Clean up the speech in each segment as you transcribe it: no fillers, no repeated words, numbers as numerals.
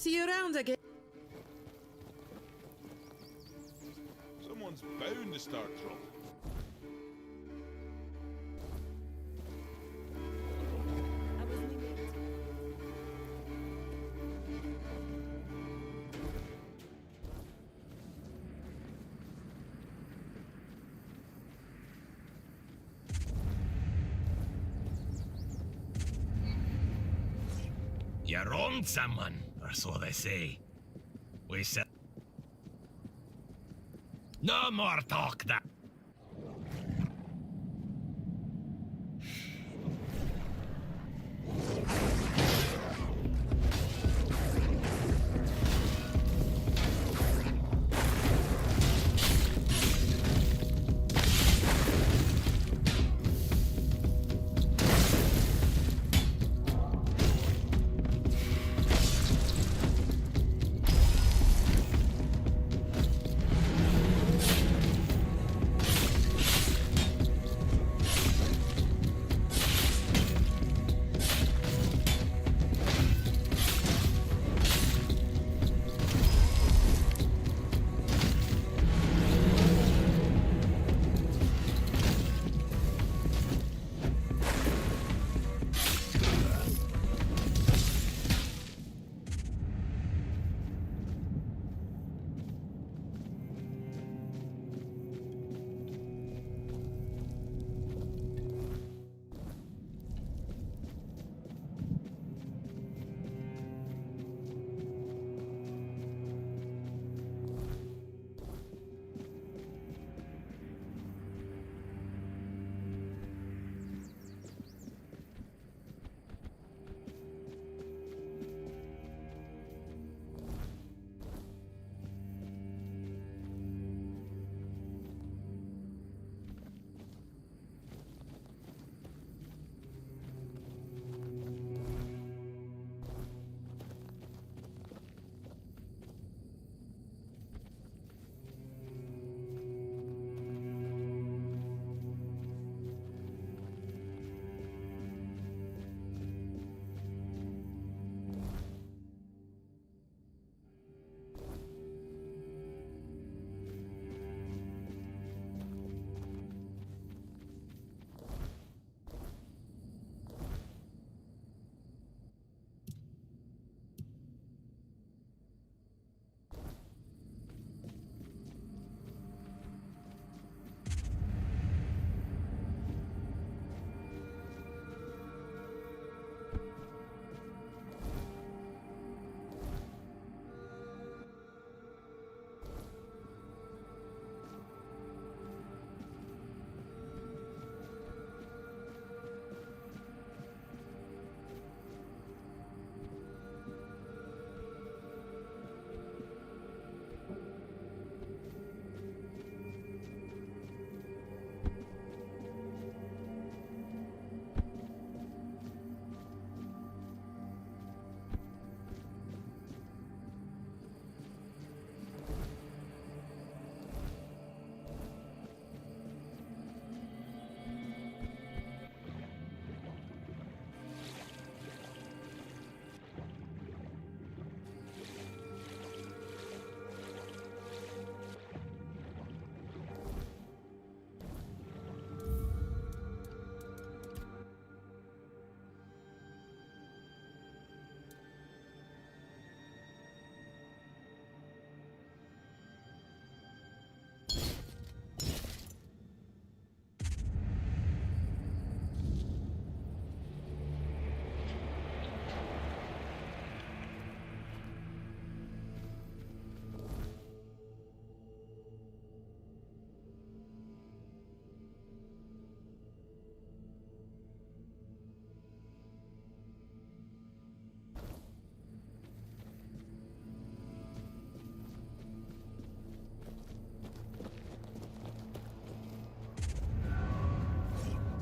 See you around again. Someone's bound to start trouble. I was leaving. You wronged someone, or so they say. We said... No more talk that...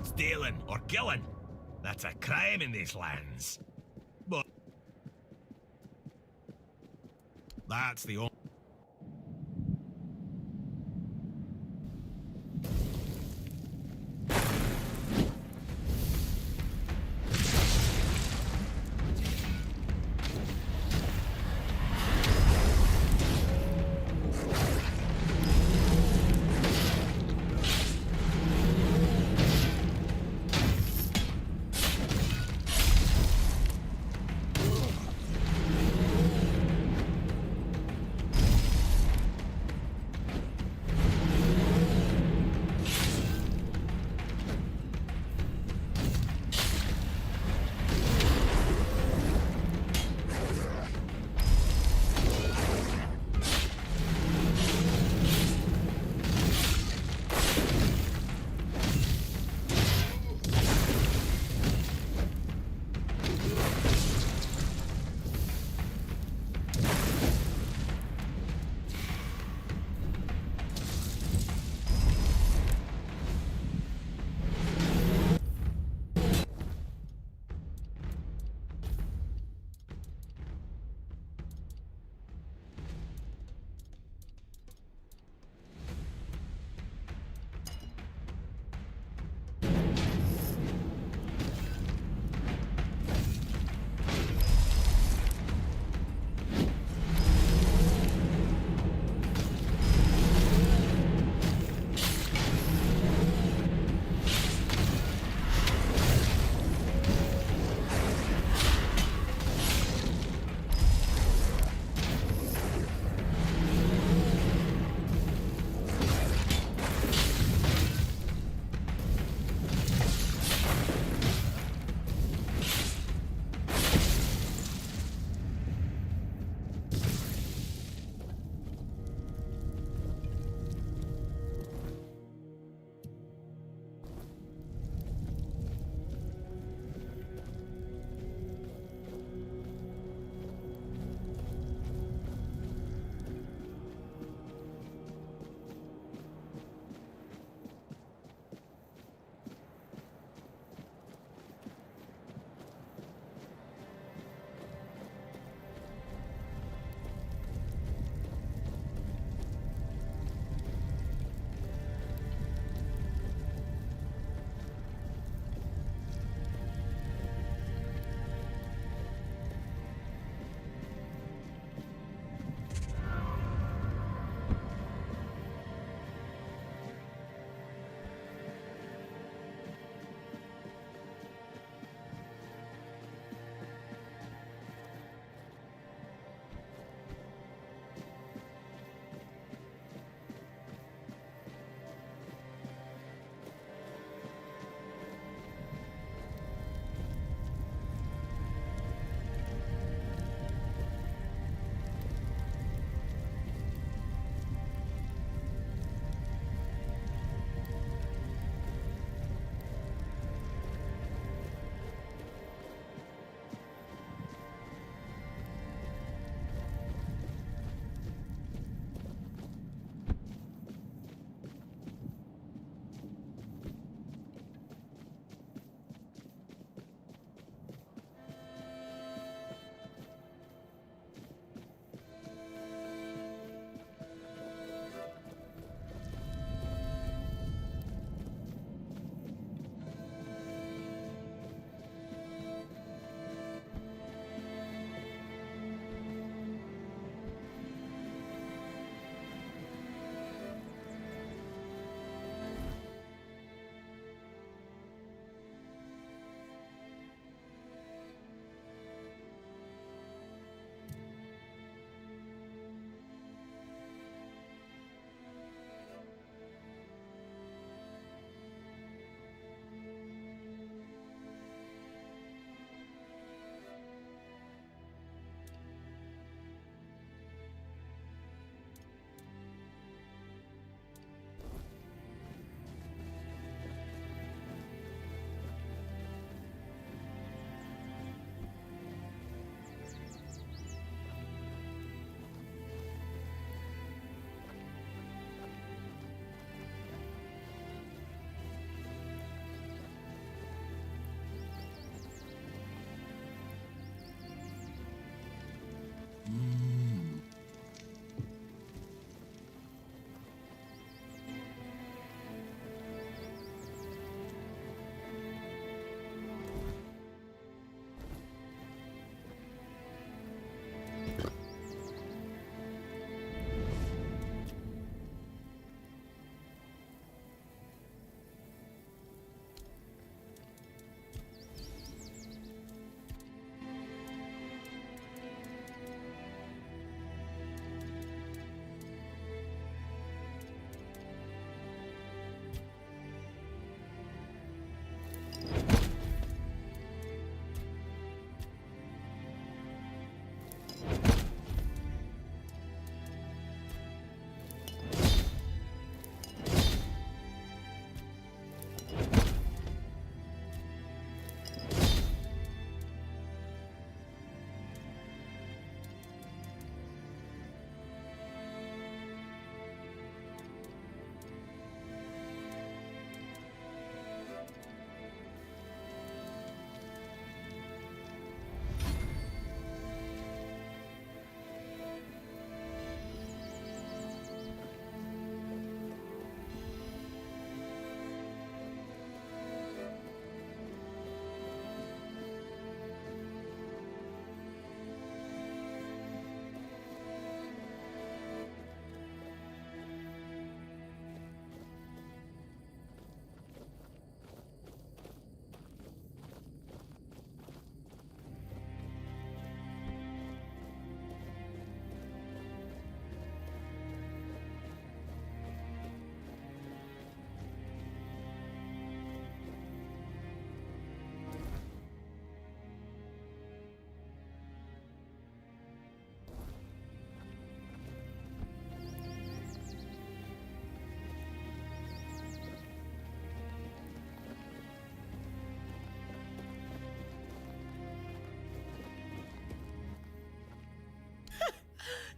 Stealing or killing, that's a crime in these lands. But... that's the only...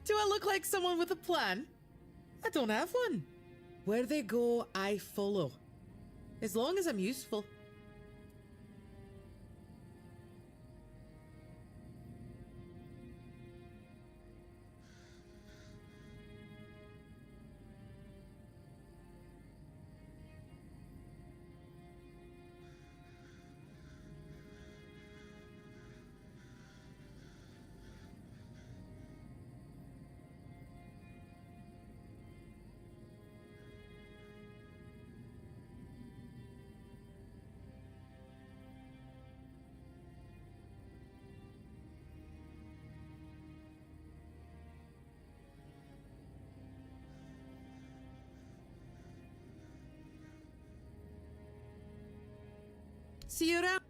Do I look like someone with a plan? I don't have one. Where they go, I follow. As long as I'm useful. See you around.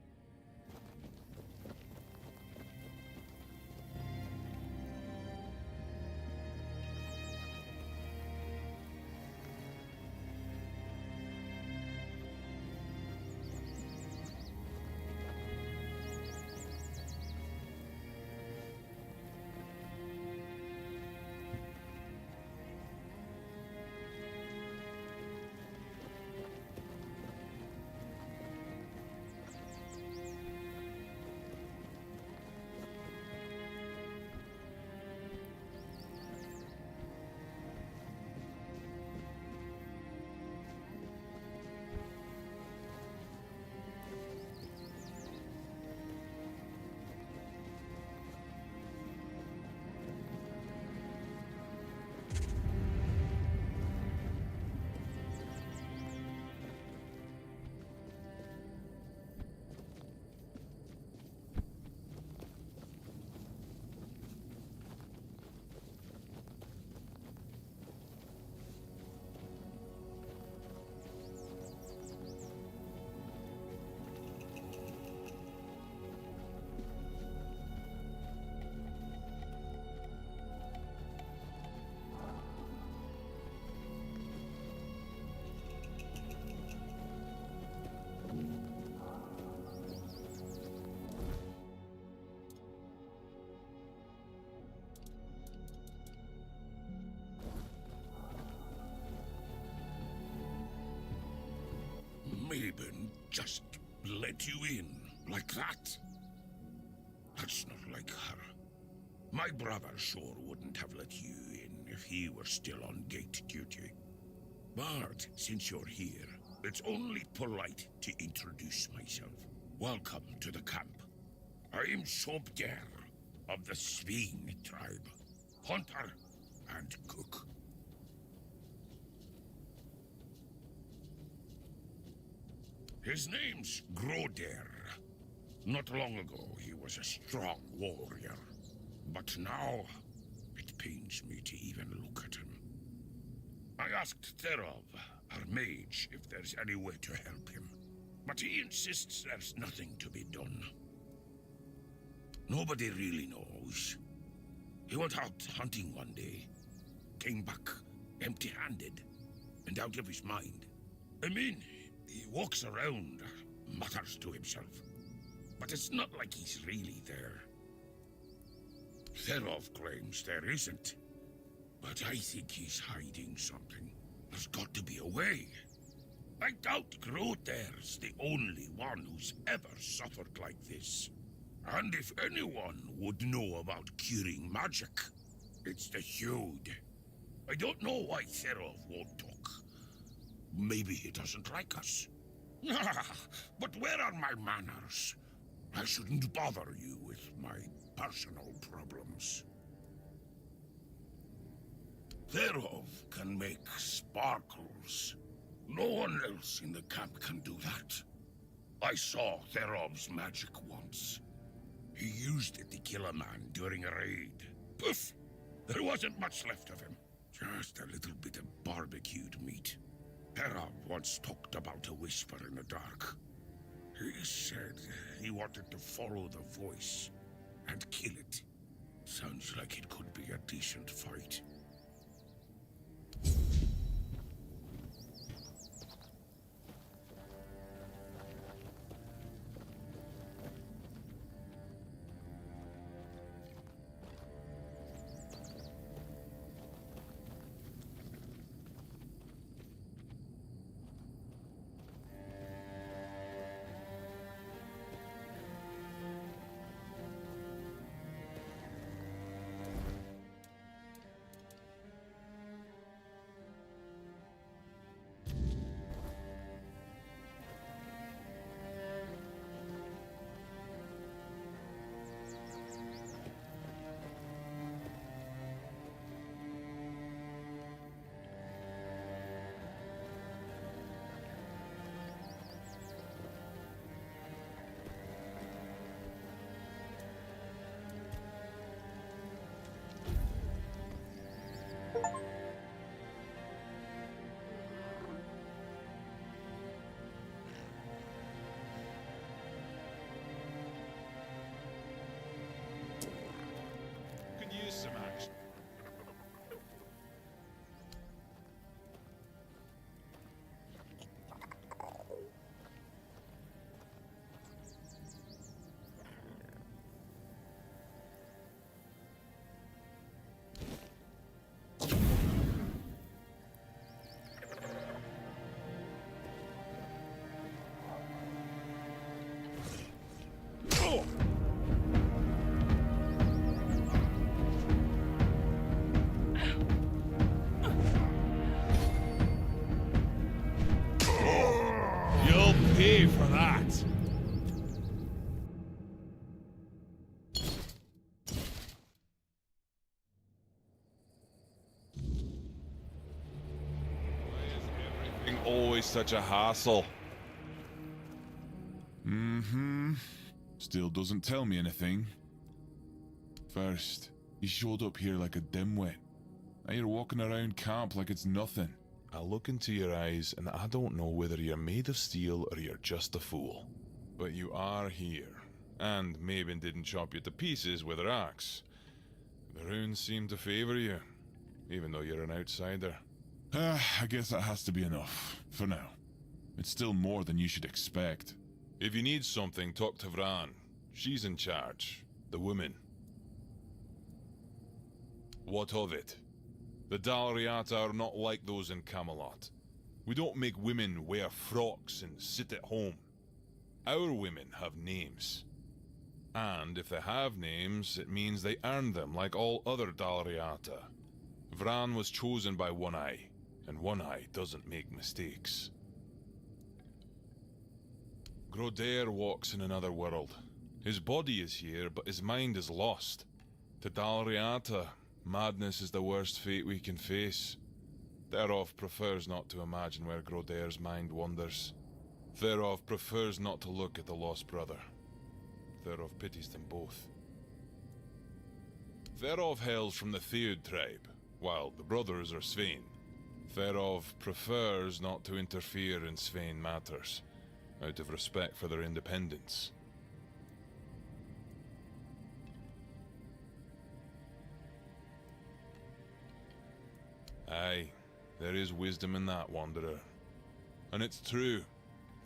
Mabon just let you in like that? That's not like her. My brother sure wouldn't have let you in if he were still on gate duty. But since you're here, it's only polite to introduce myself. Welcome to the camp. I'm Sobder of the Sveen tribe, hunter and cook. His name's Groder. Not long ago, he was a strong warrior. But now, it pains me to even look at him. I asked Therov, our mage, if there's any way to help him. But he insists there's nothing to be done. Nobody really knows. He went out hunting one day, came back empty-handed, and out of his mind. I mean, he walks around, mutters to himself. But it's not like he's really there. Therov claims there isn't. But I think he's hiding something. There's got to be a way. I doubt Groder's the only one who's ever suffered like this. And if anyone would know about curing magic, it's the Hude. I don't know why Therov won't talk. Maybe he doesn't like us. But where are my manners? I shouldn't bother you with my personal problems. Therov can make sparkles. No one else in the camp can do that. I saw Therov's magic once. He used it to kill a man during a raid. Poof! There wasn't much left of him. Just a little bit of barbecued meat. Therov once talked about a whisper in the dark. He said he wanted to follow the voice and kill it. Sounds like it could be a decent fight. pay for that. Always such a hassle. Still doesn't tell me anything. First, he showed up here like a dimwit. Now you're walking around camp like it's nothing. I look into your eyes and I don't know whether you're made of steel or you're just a fool. But you are here, and Maven didn't chop you to pieces with her axe. The runes seem to favor you, even though you're an outsider. I guess that has to be enough, for now. It's still more than you should expect. If you need something, talk to Vran. She's in charge. The woman. What of it? The Dalriata are not like those in Camelot. We don't make women wear frocks and sit at home. Our women have names. And if they have names, it means they earned them like all other Dalriata. Vran was chosen by One Eye, and One Eye doesn't make mistakes. Grodair walks in another world. His body is here, but his mind is lost. To Dalriata, madness is the worst fate we can face. Therov prefers not to imagine where Grodair's mind wanders. Therov prefers not to look at the lost brother. Therov pities them both. Therov hails from the Theod tribe, while the brothers are Svein. Therov prefers not to interfere in Svein matters, out of respect for their independence. Aye, there is wisdom in that, Wanderer. And it's true,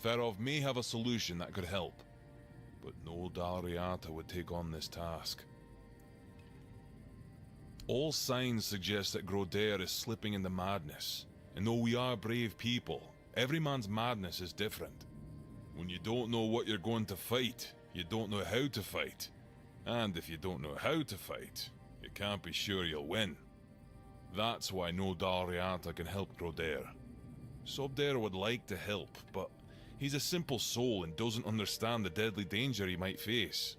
Therov may have a solution that could help, but no Dalriata would take on this task. All signs suggest that Grodair is slipping into madness, and though we are brave people, every man's madness is different. When you don't know what you're going to fight, you don't know how to fight. And if you don't know how to fight, you can't be sure you'll win. That's why no Dalriata can help Grodair. Sobdair would like to help, but he's a simple soul and doesn't understand the deadly danger he might face.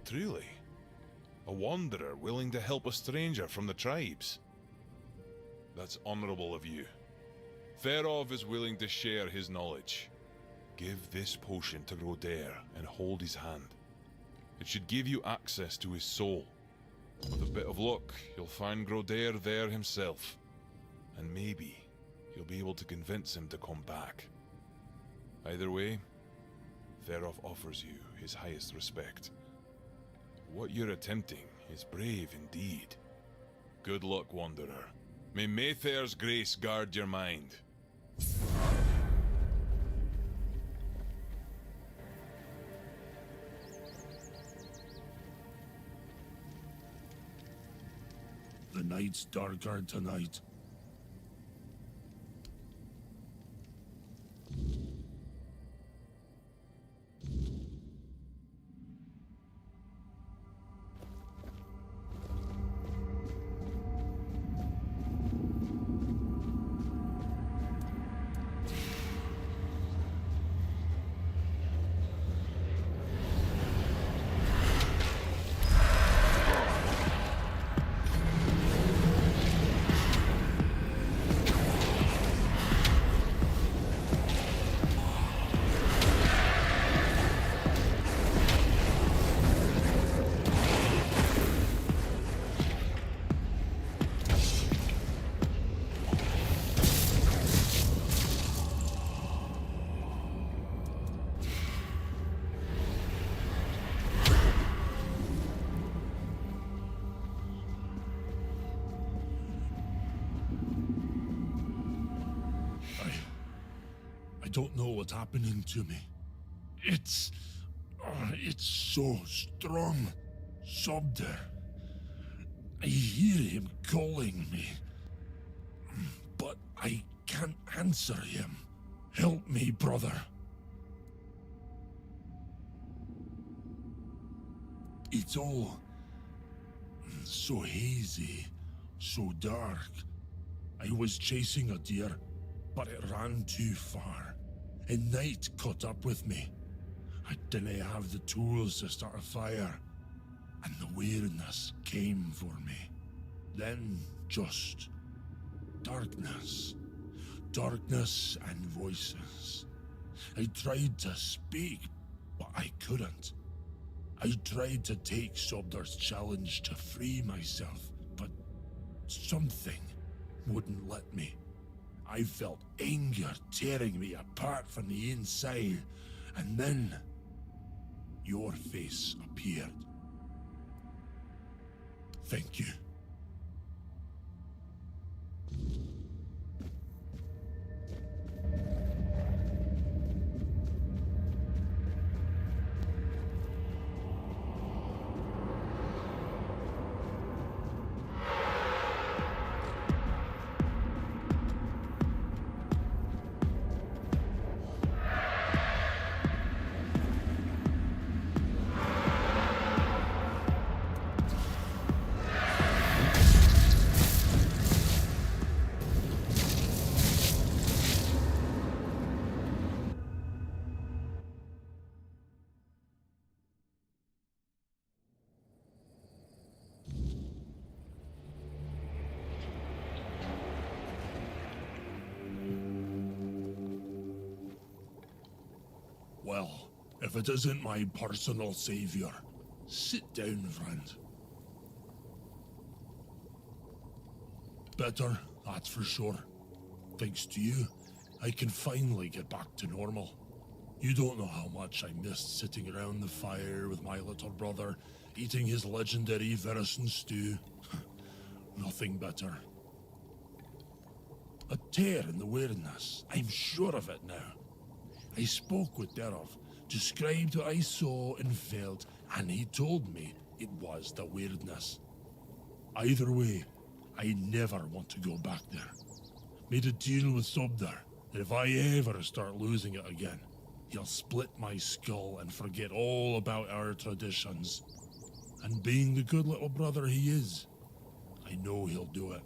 Truly, a wanderer willing to help a stranger from the tribes. That's honorable of you. Therov is willing to share his knowledge. Give this potion to Grodair and hold his hand. It should give you access to his soul. With a bit of luck, you'll find Grodair there himself. And maybe you'll be able to convince him to come back. Either way, Therov offers you his highest respect. What you're attempting is brave indeed. Good luck, Wanderer. May Mayfair's grace guard your mind. The night's darker tonight. I don't know what's happening to me. It's so strong. Sobder. I hear him calling me, but I can't answer him. Help me, brother. It's all so hazy, so dark. I was chasing a deer. but it ran too far, and night caught up with me. I didn't have the tools to start a fire, and the weirdness came for me. Then just darkness. Darkness and voices. I tried to speak, but I couldn't. I tried to take Sobdar's challenge to free myself, but something wouldn't let me. I felt anger tearing me apart from the inside, and then your face appeared. Thank you. Well, if it isn't my personal savior, sit down, friend. Better, that's for sure. Thanks to you, I can finally get back to normal. You don't know how much I missed sitting around the fire with my little brother, eating his legendary venison stew. Nothing better. A tear in the weirdness, I'm sure of it now. I spoke with Derov, described what I saw and felt, and he told me it was the weirdness. Either way, I never want to go back there. Made a deal with Sobdar that if I ever start losing it again, he'll split my skull and forget all about our traditions. And being the good little brother he is, I know he'll do it.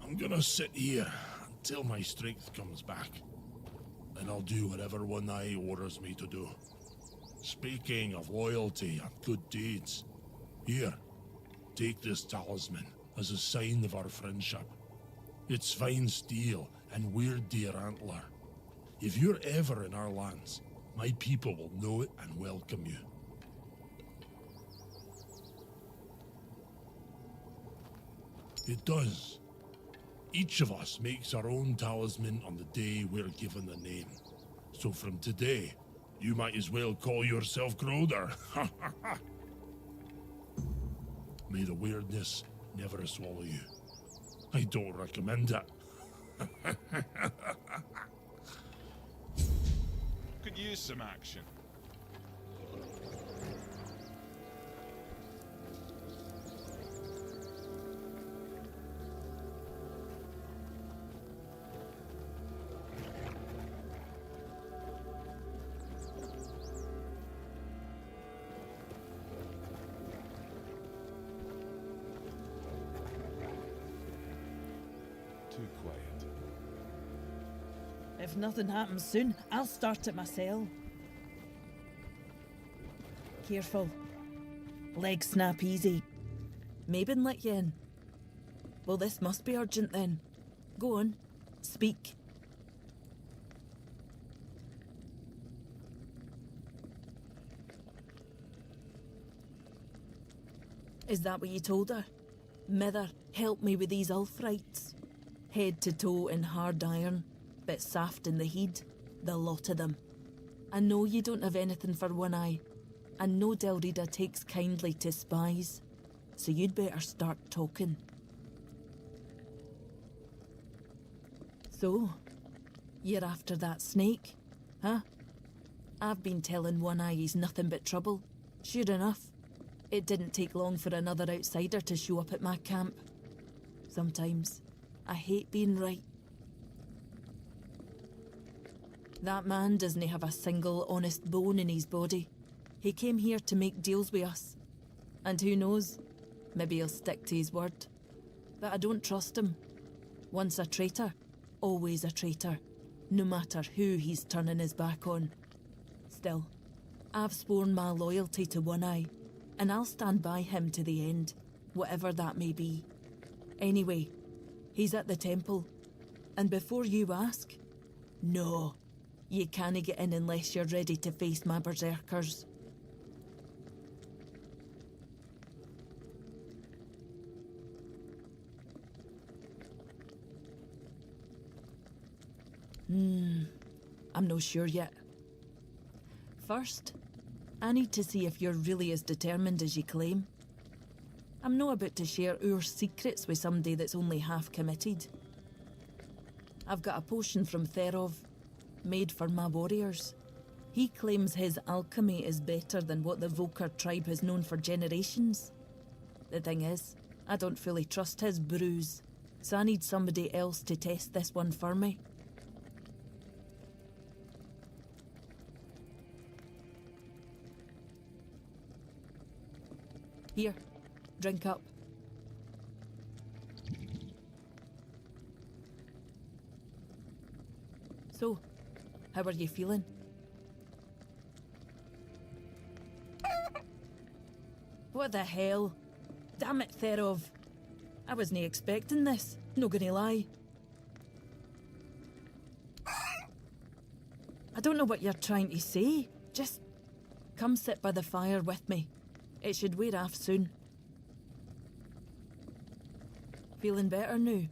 I'm gonna sit here until my strength comes back. And I'll do whatever One Eye orders me to do. Speaking of loyalty and good deeds, here, take this talisman as a sign of our friendship. It's fine steel and weird deer antler. If you're ever in our lands, my people will know it and welcome you. It does. Each of us makes our own talisman on the day we're given the name. So from today, you might as well call yourself Groder. May the weirdness never swallow you. I don't recommend it. Could use some action. Too quiet. If nothing happens soon, I'll start it myself. Careful. Legs snap easy. Mabin let you in. Well, this must be urgent then. Go on. Speak. Is that what you told her? Mither, help me with these Ulfrites. Head to toe in hard iron, but saft in the heed, the lot of them. I know you don't have anything for One Eye, and no Delrida takes kindly to spies, so you'd better start talking. So, you're after that snake, huh? I've been telling One Eye he's nothing but trouble. Sure enough, it didn't take long for another outsider to show up at my camp. Sometimes, I hate being right. That man doesn't have a single honest bone in his body. He came here to make deals with us. And who knows, maybe he'll stick to his word. But I don't trust him. Once a traitor, always a traitor, no matter who he's turning his back on. Still, I've sworn my loyalty to One Eye, and I'll stand by him to the end, whatever that may be. Anyway, he's at the temple, and before you ask, no, you can't get in unless you're ready to face my berserkers. I'm no sure yet. First, I need to see if you're really as determined as you claim. I'm not about to share our secrets with somebody that's only half committed. I've got a potion from Therov, made for my warriors. He claims his alchemy is better than what the Volker tribe has known for generations. The thing is, I don't fully trust his brews, so I need somebody else to test this one for me. Here, drink up. So, how are you feeling? What the hell? Damn it, Therov. I wasn't expecting this, no gonna lie. I don't know what you're trying to say. Just come sit by the fire with me. It should wear off soon. Feeling better now?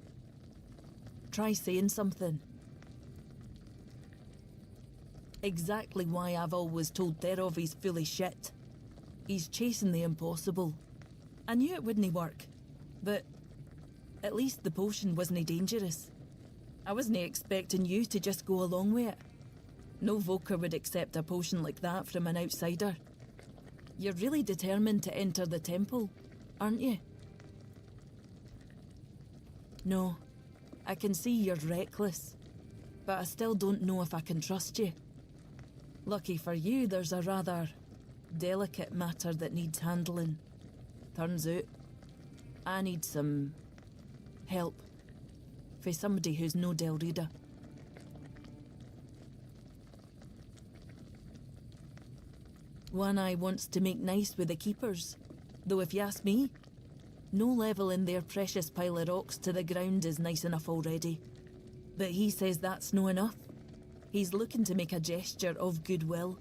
Try saying something. Exactly why I've always told Therov he's full of shit. He's chasing the impossible. I knew it wouldn't work, but at least the potion wasn't dangerous. I wasn't expecting you to just go along with it. No Volker would accept a potion like that from an outsider. You're really determined to enter the temple, aren't you? No, I can see you're reckless, but I still don't know if I can trust you. Lucky for you, there's a rather delicate matter that needs handling. Turns out, I need some help for somebody who's no Del Rita. One Eye wants to make nice with the keepers, though if you ask me, no level in their precious pile of rocks to the ground is nice enough already. But he says that's no enough. He's looking to make a gesture of goodwill,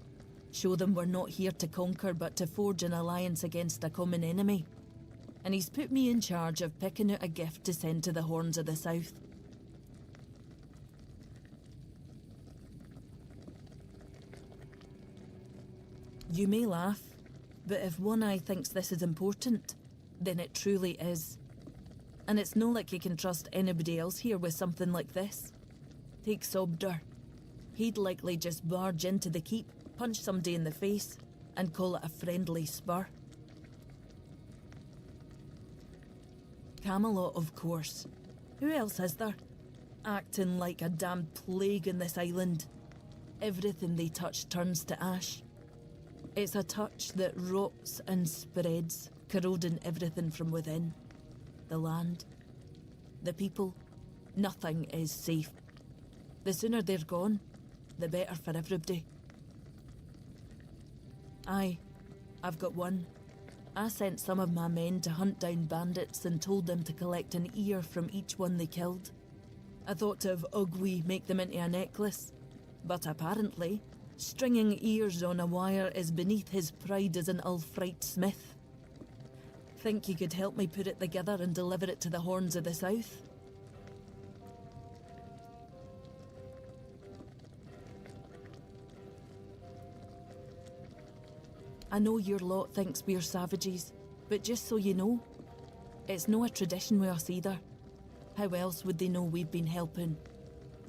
show them we're not here to conquer but to forge an alliance against a common enemy. And he's put me in charge of picking out a gift to send to the Horns of the South. You may laugh, but if One Eye thinks this is important, then it truly is. And it's no like you can trust anybody else here with something like this. Take Sobder. He'd likely just barge into the keep, punch somebody in the face, and call it a friendly spur. Camelot, of course. Who else is there? Acting like a damn plague in this island. Everything they touch turns to ash. It's a touch that rots and spreads, corroding everything from within. The land, the people, nothing is safe. The sooner they're gone, the better for everybody. I've got one. I sent some of my men to hunt down bandits and told them to collect an ear from each one they killed. I thought of Ugwi make them into a necklace, but apparently, stringing ears on a wire is beneath his pride as an Ulfrite smith. Think you could help me put it together and deliver it to the Horns of the South? I know your lot thinks we're savages, but just so you know, it's no a tradition with us either. How else would they know we've been helping?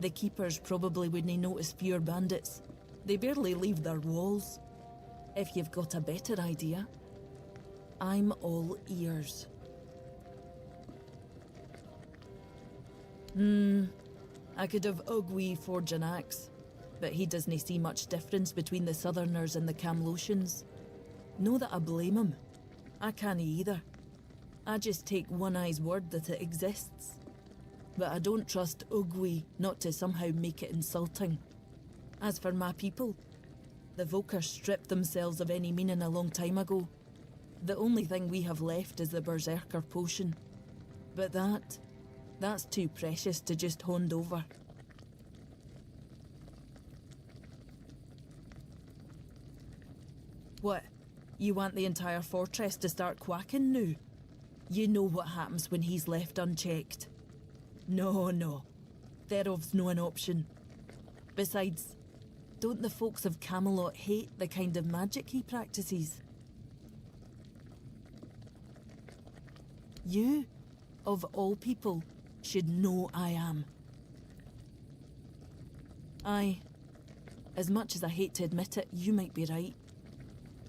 The keepers probably wouldn't notice fewer bandits. They barely leave their walls. If you've got a better idea, I'm all ears. I could have Ugwi forge an axe, but he doesn't see much difference between the Southerners and the Camlotians. No that I blame him. I can't either. I just take One Eye's word that it exists. but I don't trust Ugwi not to somehow make it insulting. As for my people, the Volker stripped themselves of any meaning a long time ago. The only thing we have left is the Berserker potion. But that's too precious to just hand over. What? You want the entire fortress to start quacking now? You know what happens when he's left unchecked. No. Thereof's no an option. Besides, don't the folks of Camelot hate the kind of magic he practices? You, of all people, should know I am. Aye, as much as I hate to admit it, you might be right.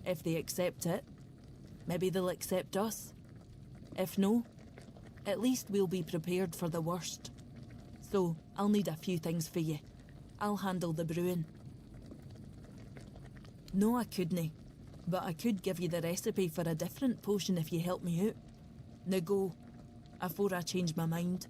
If they accept it, maybe they'll accept us. If no, at least we'll be prepared for the worst. So, I'll need a few things for you. I'll handle the brewing. No, I couldn't, but I could give you the recipe for a different potion if you help me out. Now go, afore I change my mind.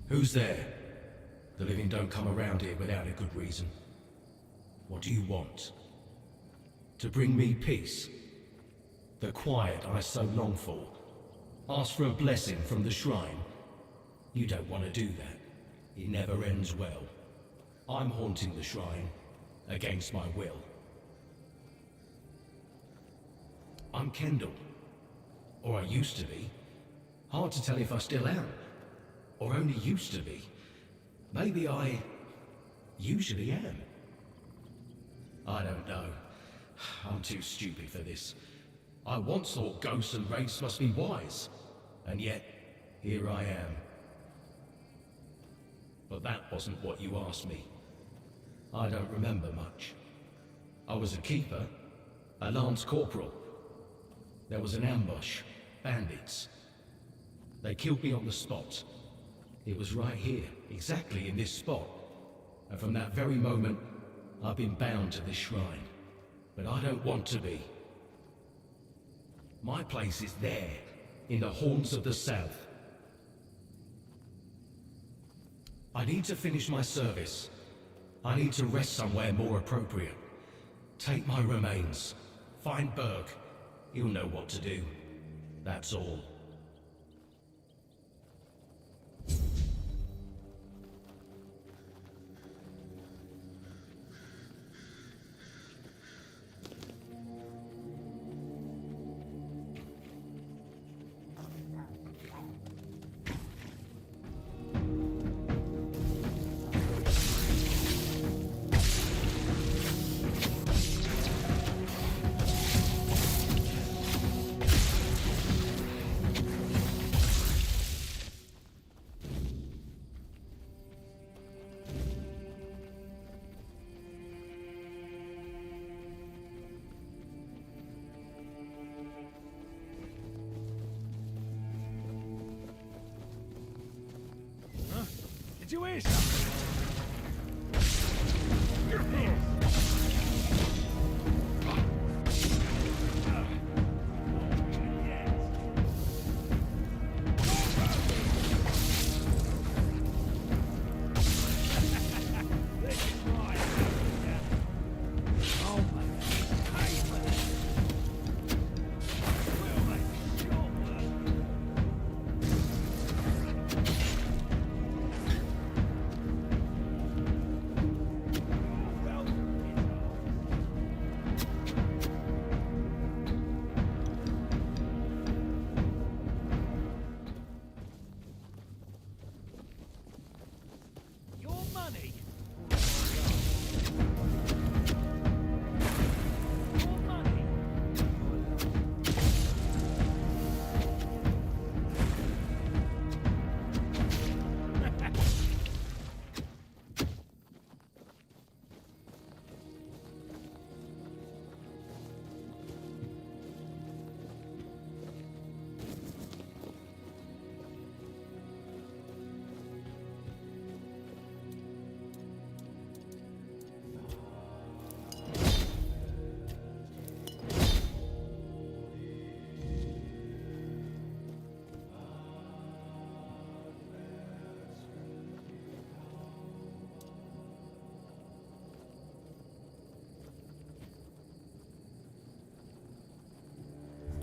Who's there? The living don't come around here without a good reason. What do you want? To bring me peace? The quiet I so long for? Ask for a blessing from the shrine? You don't want to do that. It never ends well. I'm haunting the shrine, against my will. I'm Kendall. Or I used to be. Hard to tell if I still am. Or only used to be. Maybe I usually am. I don't know. I'm too stupid for this. I once thought ghosts and wraiths must be wise. And yet, here I am. But that wasn't what you asked me. I don't remember much. I was a keeper, a lance corporal. There was an ambush, bandits. They killed me on the spot. It was right here, exactly in this spot. And from that very moment, I've been bound to this shrine. But I don't want to be. My place is there, in the haunts of the south. I need to finish my service. I need to rest somewhere more appropriate. Take my remains. Find Berg. He'll know what to do. That's all. Did you hear something?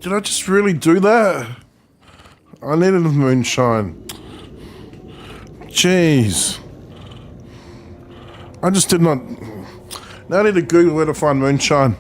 Did I just really do that? I needed a moonshine. Jeez. I just did not... Now I need to Google where to find moonshine.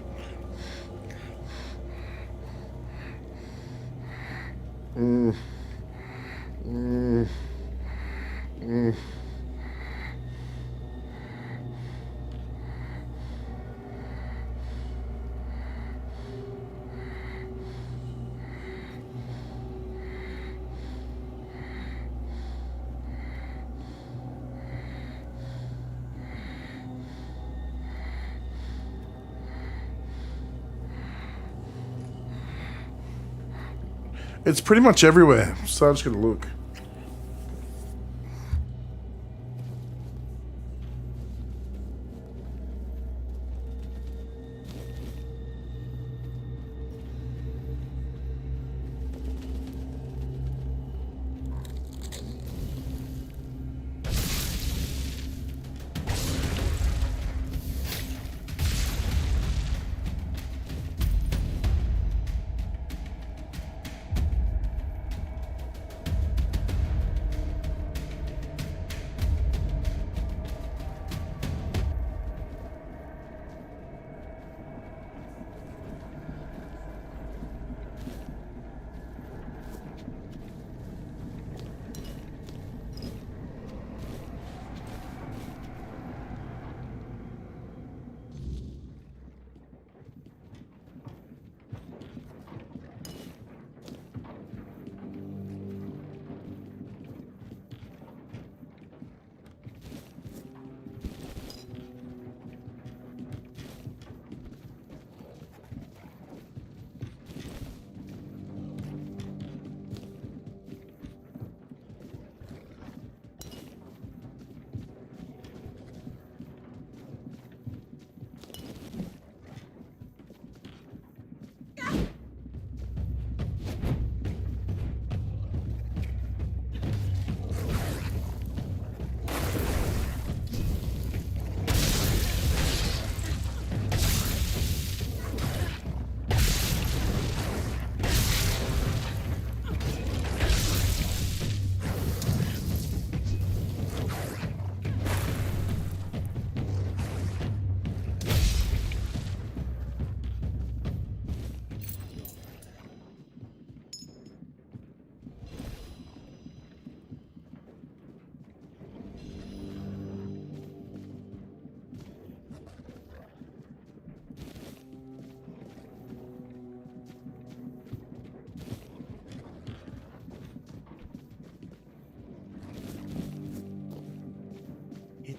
It's pretty much everywhere, so I'm just gonna look.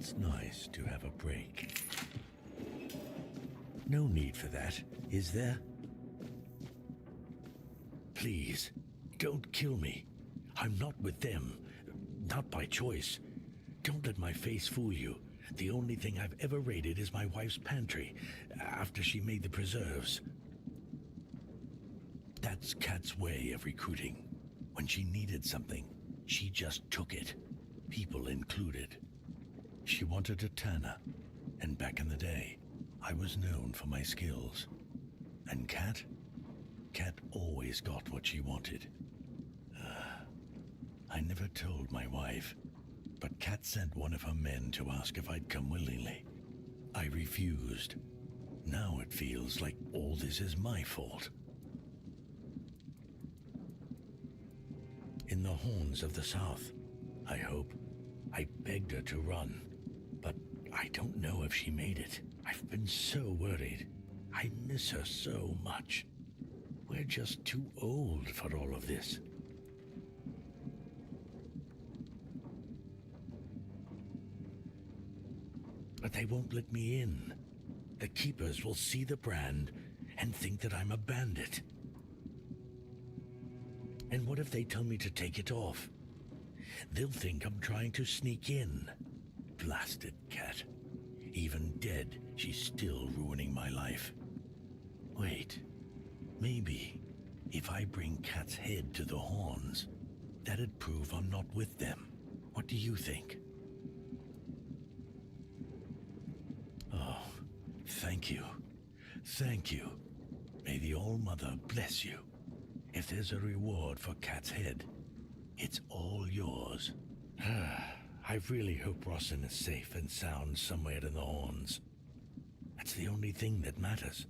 It's nice to have a break. No need for that, is there? Please, don't kill me. I'm not with them. Not by choice. Don't let my face fool you. The only thing I've ever raided is my wife's pantry, after she made the preserves. That's Kat's way of recruiting. When she needed something, she just took it, people included. She wanted a tanner, and back in the day, I was known for my skills. And Kat always got what she wanted. I never told my wife, but Kat sent one of her men to ask if I'd come willingly. I refused. Now it feels like all this is my fault. In the horns of the south, I hope. I begged her to run, but I don't know if she made it. I've been so worried. I miss her so much. We're just too old for all of this. But they won't let me in. The keepers will see the brand and think that I'm a bandit. And what if they tell me to take it off? They'll think I'm trying to sneak in. Blasted Kat. Even dead, she's still ruining my life. Wait, maybe if I bring Kat's head to the horns, that'd prove I'm not with them. What do you think? Oh, thank you. Thank you. May the All-Mother bless you. If there's a reward for Kat's head, it's all yours. I really hope Rossin is safe and sound somewhere in the horns. That's the only thing that matters.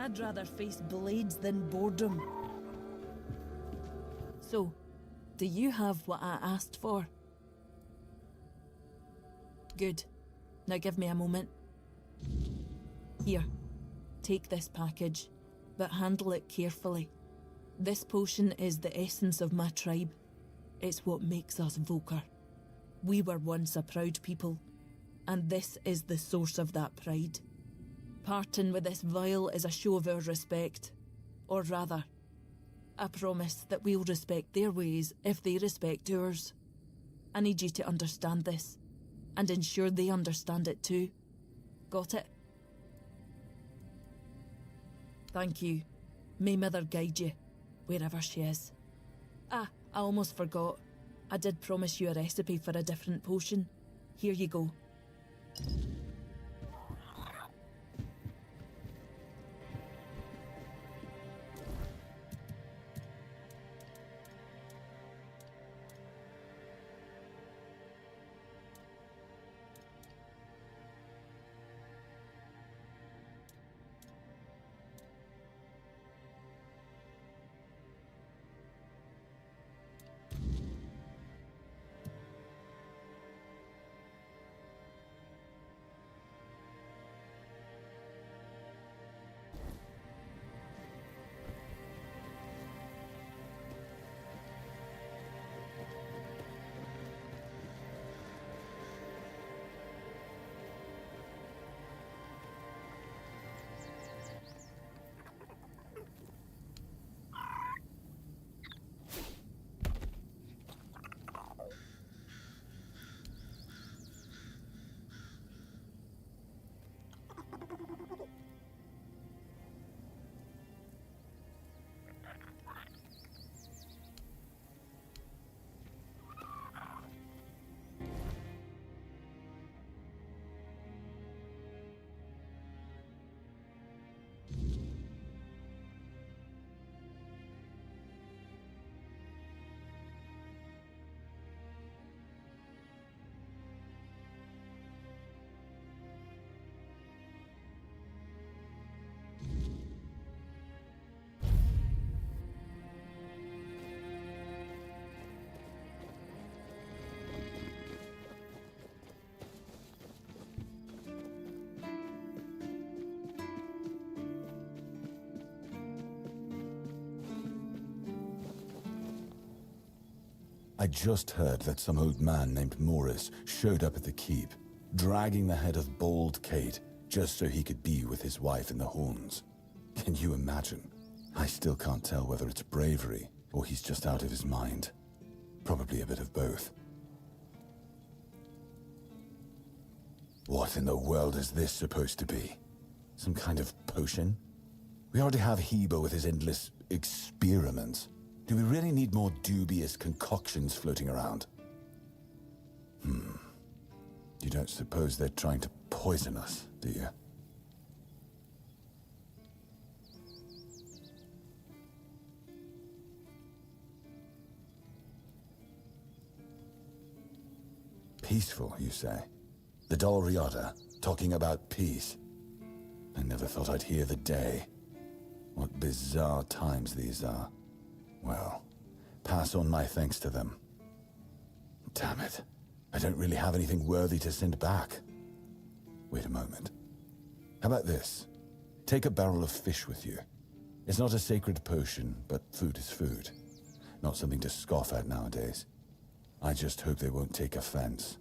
I'd rather face blades than boredom. So, do you have what I asked for? Good. Now give me a moment. Here, take this package, but handle it carefully. This potion is the essence of my tribe. It's what makes us Volker. We were once a proud people, and this is the source of that pride. Parting with this vial is a show of our respect. Or rather, a promise that we'll respect their ways if they respect ours. I need you to understand this, and ensure they understand it too. Got it? Thank you. May Mother guide you, wherever she is. Ah, I almost forgot. I did promise you a recipe for a different potion. Here you go. I just heard that some old man named Morris showed up at the keep, dragging the head of bald Kate just so he could be with his wife in the Horns. Can you imagine? I still can't tell whether it's bravery or he's just out of his mind. Probably a bit of both. What in the world is this supposed to be? Some kind of potion? We already have Heber with his endless experiments. Do we really need more dubious concoctions floating around? You don't suppose they're trying to poison us, do you? Peaceful, you say? The Dol Riata, talking about peace. I never thought I'd hear the day. What bizarre times these are. Well, pass on my thanks to them. Damn it. I don't really have anything worthy to send back. Wait a moment. How about this? Take a barrel of fish with you. It's not a sacred potion, but food is food. Not something to scoff at nowadays. I just hope they won't take offense.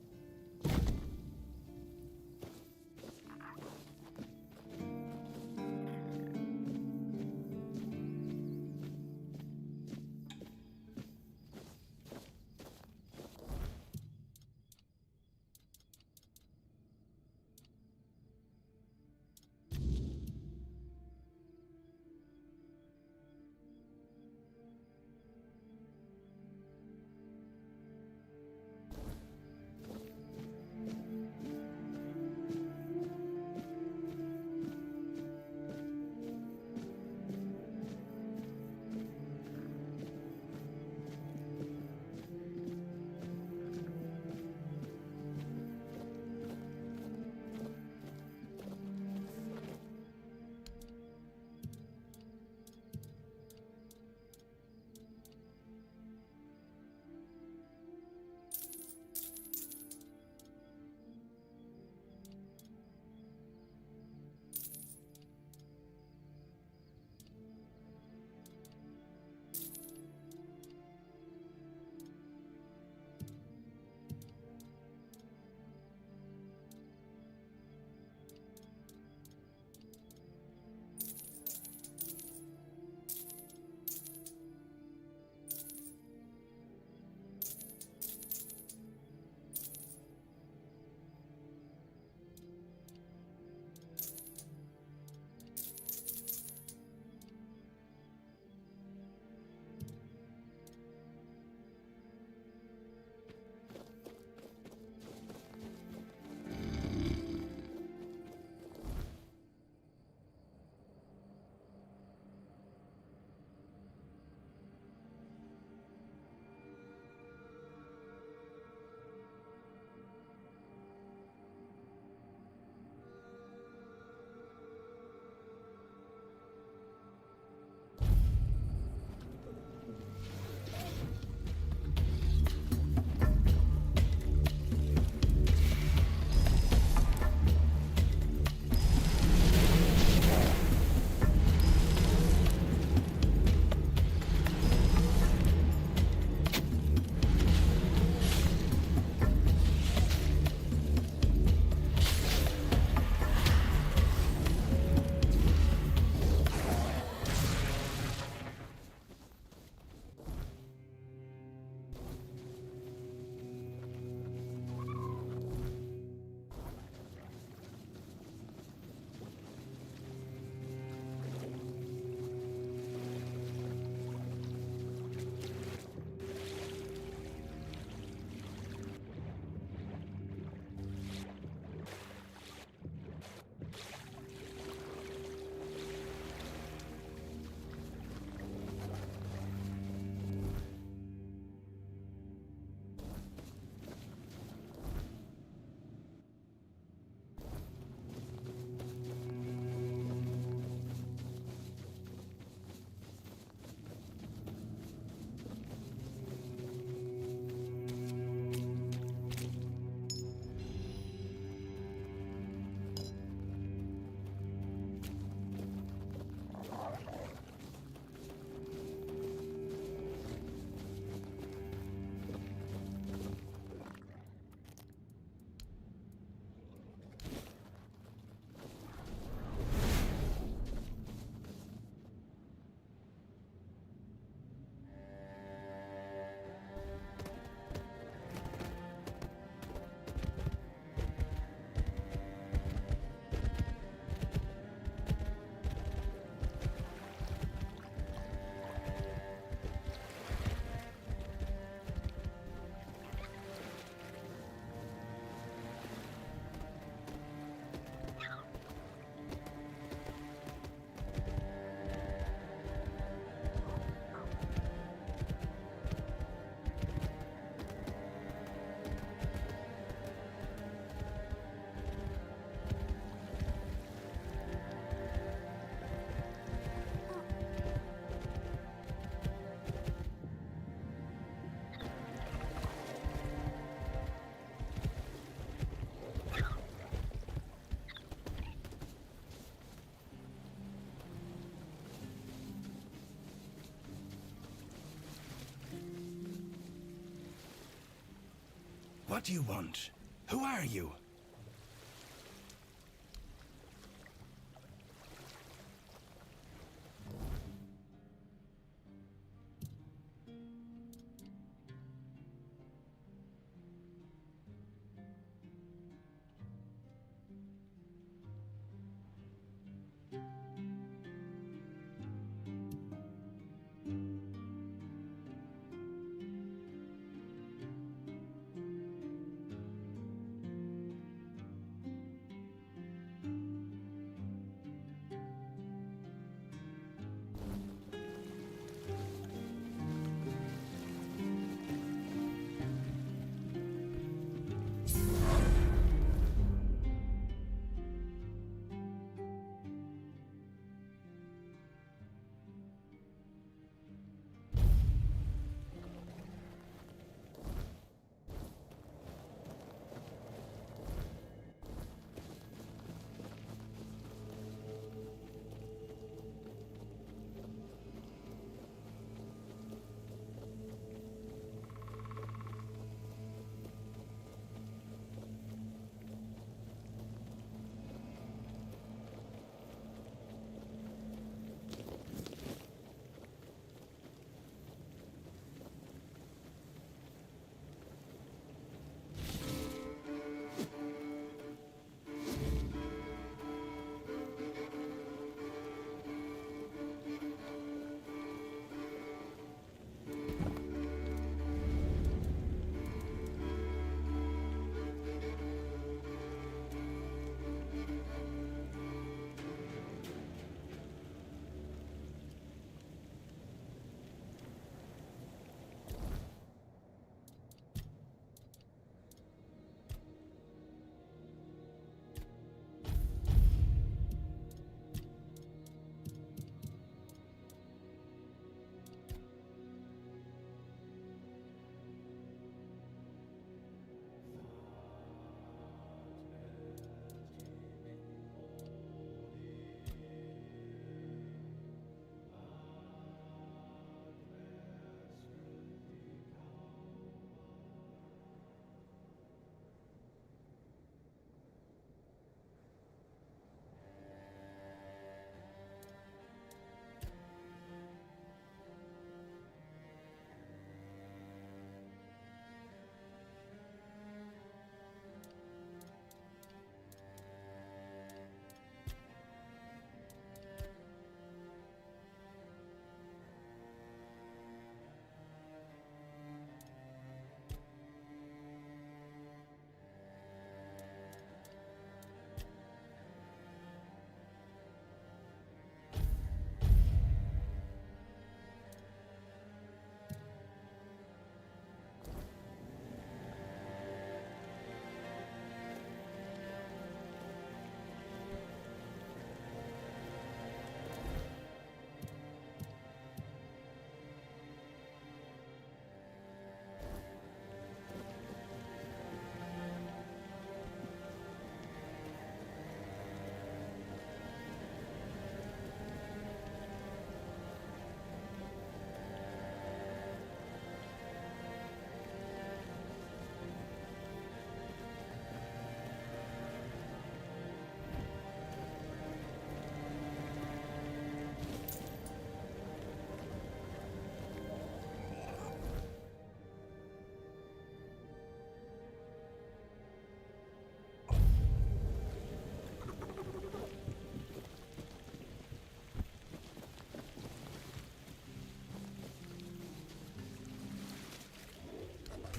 What do you want? Who are you?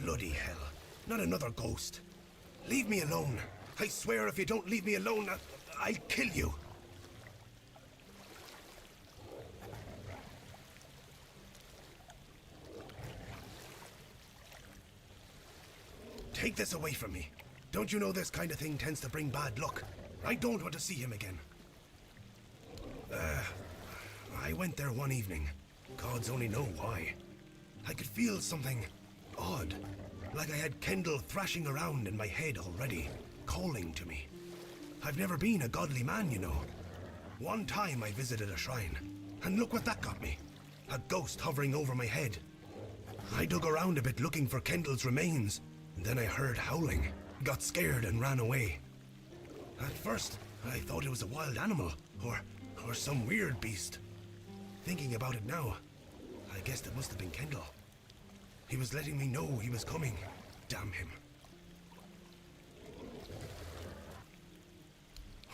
Bloody hell. Not another ghost. Leave me alone. I swear if you don't leave me alone, I'll kill you. Take this away from me. Don't you know this kind of thing tends to bring bad luck? I don't want to see him again. I went there one evening. Gods only know why. I could feel something odd. Like I had Kendall thrashing around in my head already, calling to me. I've never been a godly man, you know. One time I visited a shrine, and look what that got me. A ghost hovering over my head. I dug around a bit looking for Kendall's remains, And then I heard howling, got scared and ran away. At first, I thought it was a wild animal, or some weird beast. Thinking about it now, I guess it must have been Kendall. He was letting me know he was coming. Damn him.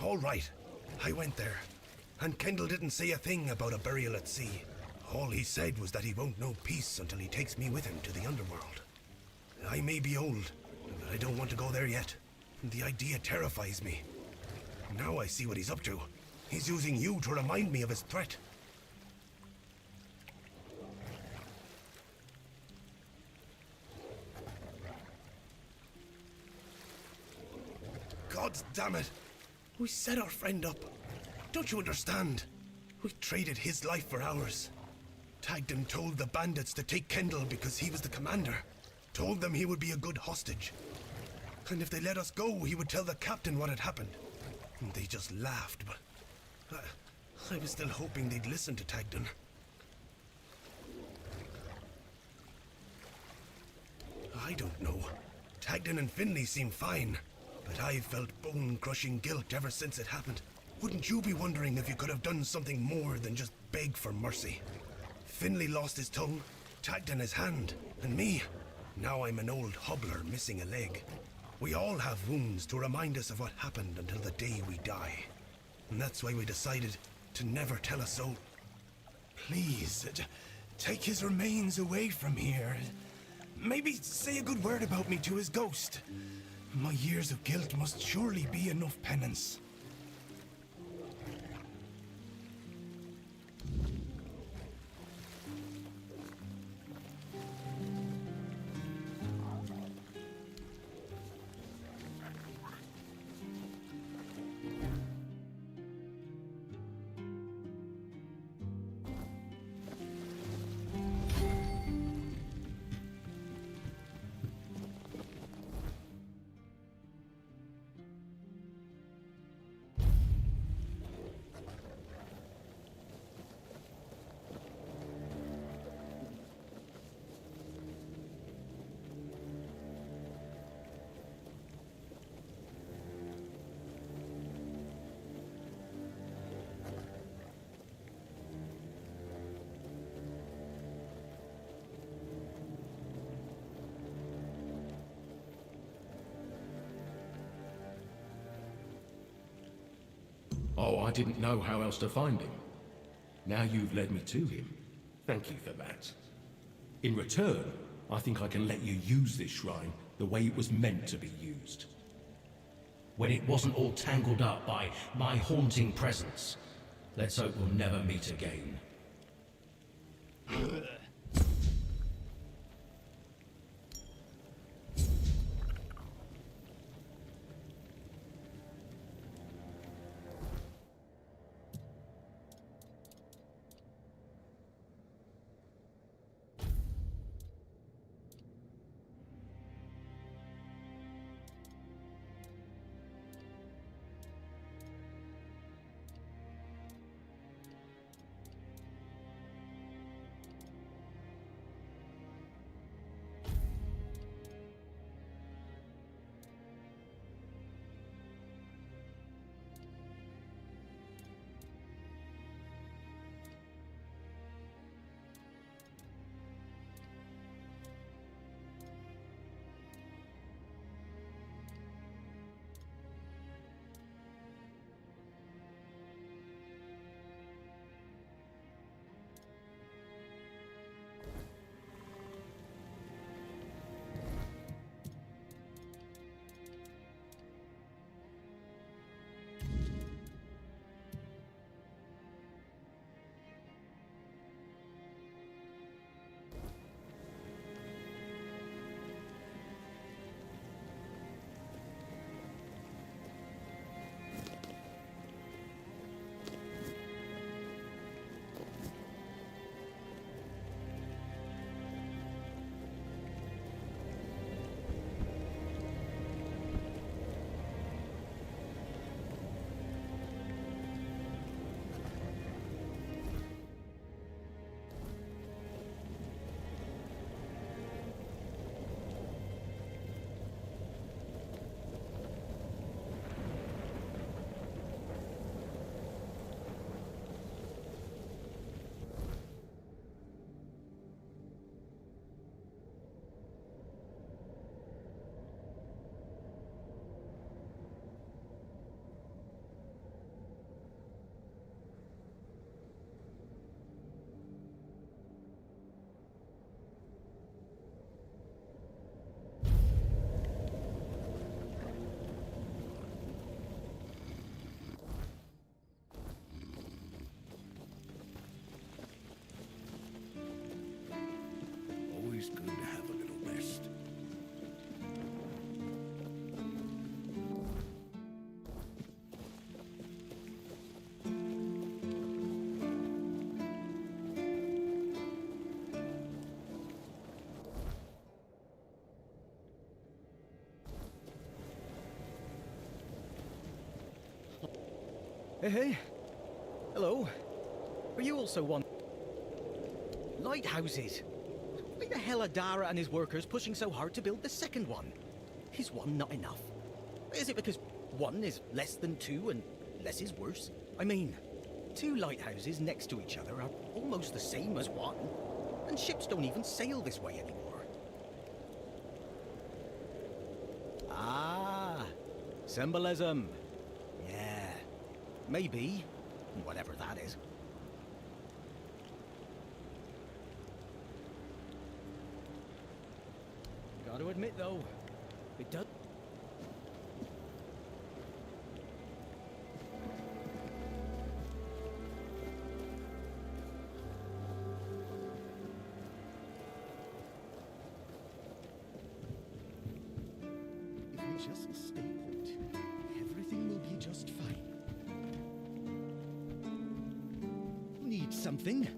All right, I went there, and Kendall didn't say a thing about a burial at sea. All he said was that he won't know peace until he takes me with him to the underworld. I may be old, but I don't want to go there yet. The idea terrifies me. Now I see what he's up to. He's using you to remind me of his threat. God damn it! We set our friend up. Don't you understand? We traded his life for ours. Tagden told the bandits to take Kendall because he was the commander. Told them he would be a good hostage. And if they let us go, he would tell the captain what had happened. And they just laughed, but I was still hoping they'd listen to Tagden. I don't know. Tagden and Finley seem fine, but I've felt bone-crushing guilt ever since it happened. Wouldn't you be wondering if you could have done something more than just beg for mercy? Finley lost his tongue, Tagden his hand, and me. Now I'm an old hobbler missing a leg. We all have wounds to remind us of what happened until the day we die. And that's why we decided to never tell a soul. Please, take his remains away from here. Maybe say a good word about me to his ghost. My years of guilt must surely be enough penance. Oh, I didn't know how else to find him. Now you've led me to him. Thank you for that. In return, I think I can let you use this shrine the way it was meant to be used. When it wasn't all tangled up by my haunting presence. Let's hope we'll never meet again. always good to have a little rest. Hey. Hello. Are you also one? Lighthouses. Why the hell are Dara and his workers pushing so hard to build the second one? Is one not enough? Is it because one is less than two and less is worse? I mean, two lighthouses next to each other are almost the same as one, and ships don't even sail this way anymore. Ah, symbolism. Yeah, maybe. Whatever that is. Gotta admit, though, it does. If we just stay put, everything will be just fine. Need something?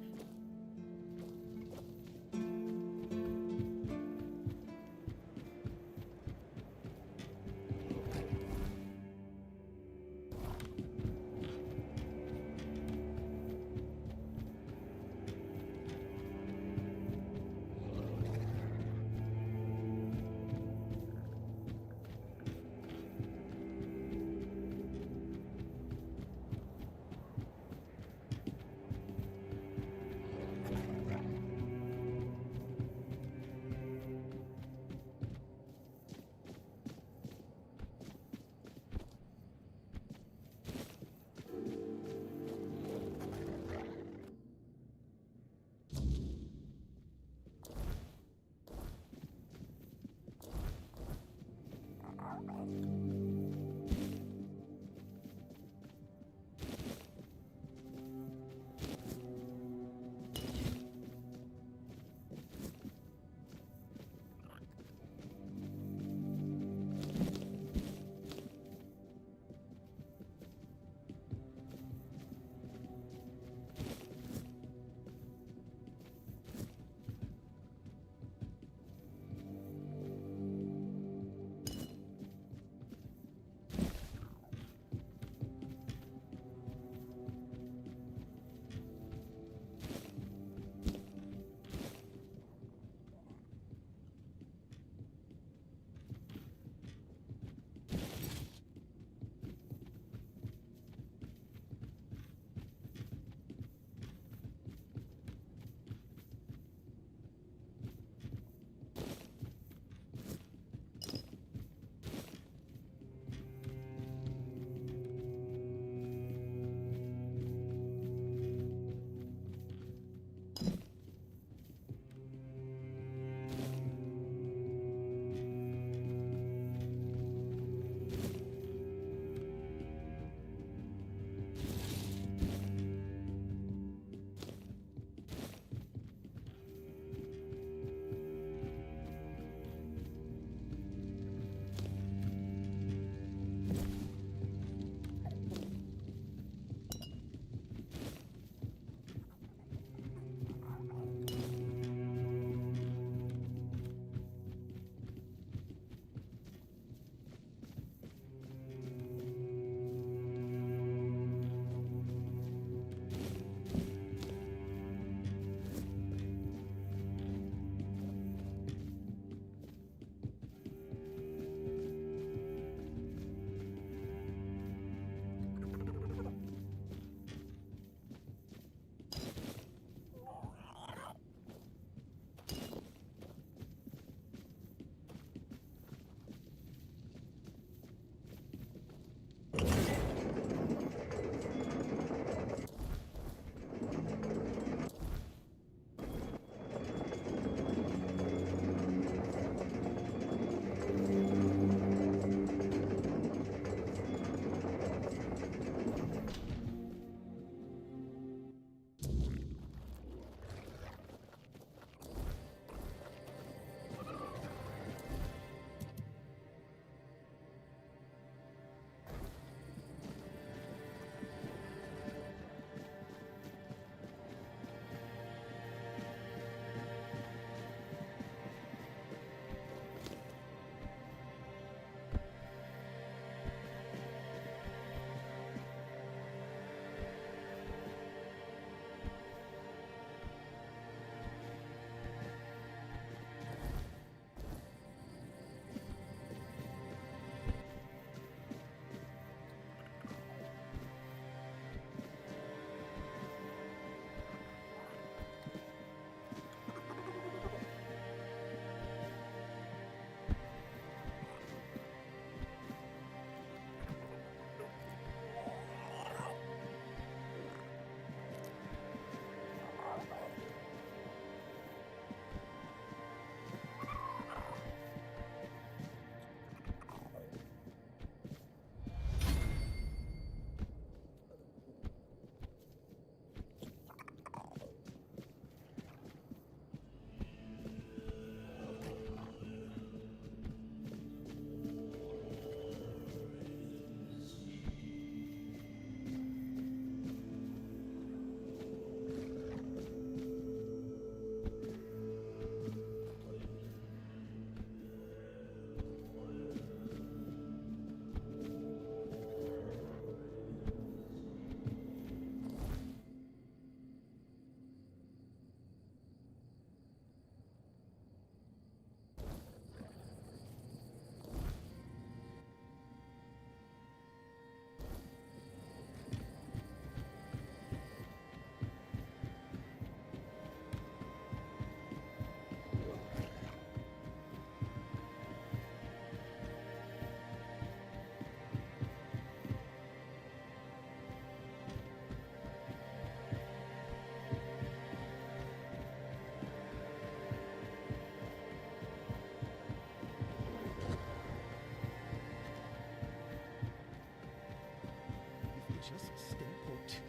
Just stay put.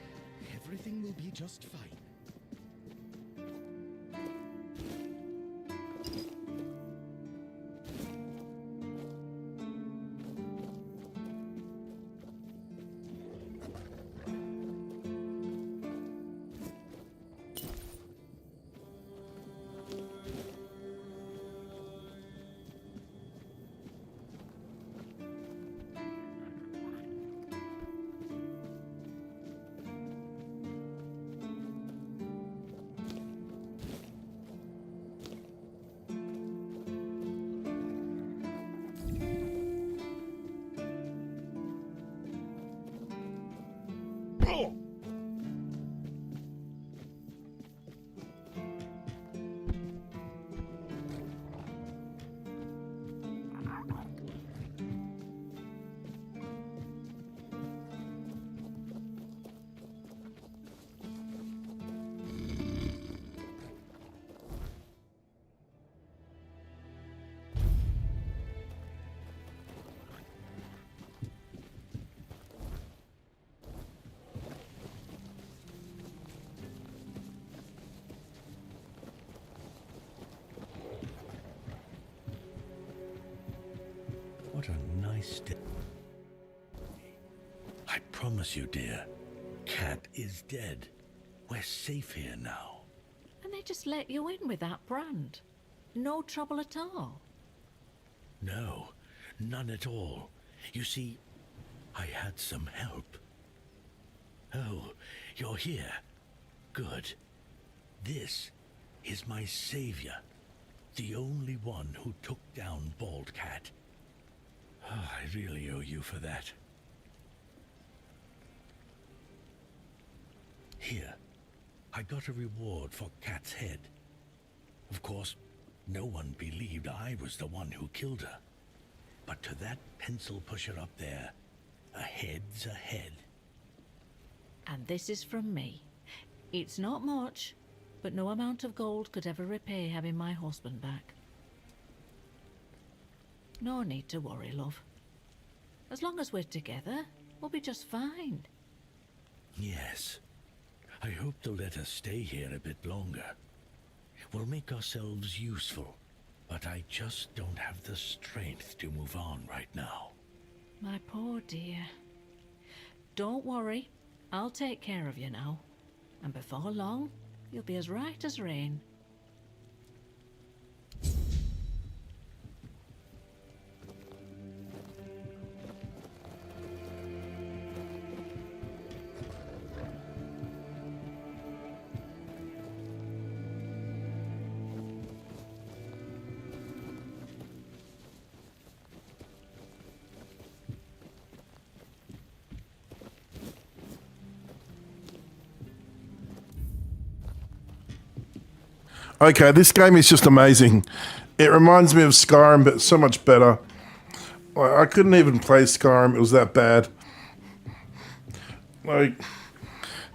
Everything will be just fine. What a nice day. I promise you, dear, Cat is dead. We're safe here now. And they just let you in with that brand? No trouble at all? No, none at all. You see, I had some help. Oh, you're here. Good. This is my savior. The only one who took down Bald Cat. I really owe you for that. Here, I got a reward for Cat's head. Of course, no one believed I was the one who killed her. But to that pencil pusher up there, a head's a head. And this is from me. It's not much, but no amount of gold could ever repay having my husband back. No need to worry, love. As long as we're together, we'll be just fine. Yes. I hope they'll let us stay here a bit longer. We'll make ourselves useful, but I just don't have the strength to move on right now. My poor dear. Don't worry, I'll take care of you now. And before long, you'll be as right as rain. Okay, this game is just amazing. It reminds me of Skyrim, but so much better. I couldn't even play Skyrim, it was that bad. Like,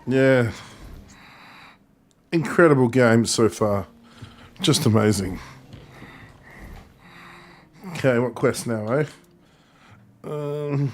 yeah. Incredible game so far. Just amazing. Okay, what quest now, eh? Okay.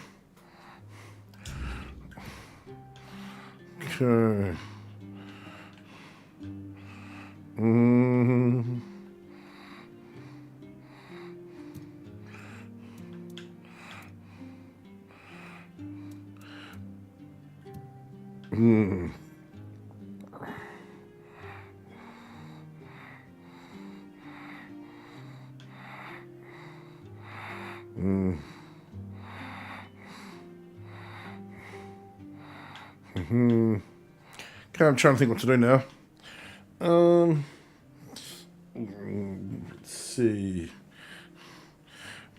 Okay, I'm trying to think what to do now. Let's see.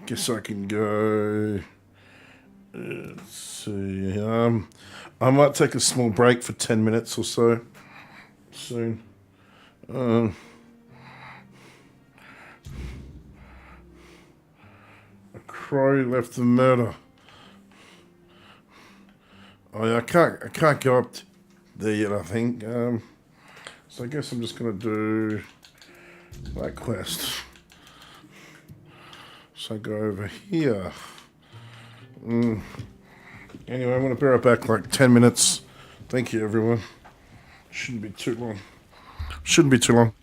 Guess I can go. Let's see. I might take a small break for 10 minutes or so soon. A crow left the murder. Oh yeah, I can't go up there yet, I think. So I guess I'm just gonna do that quest. So I go over here. Anyway, I'm going to be right back like 10 minutes. Thank you, everyone. Shouldn't be too long. Shouldn't be too long.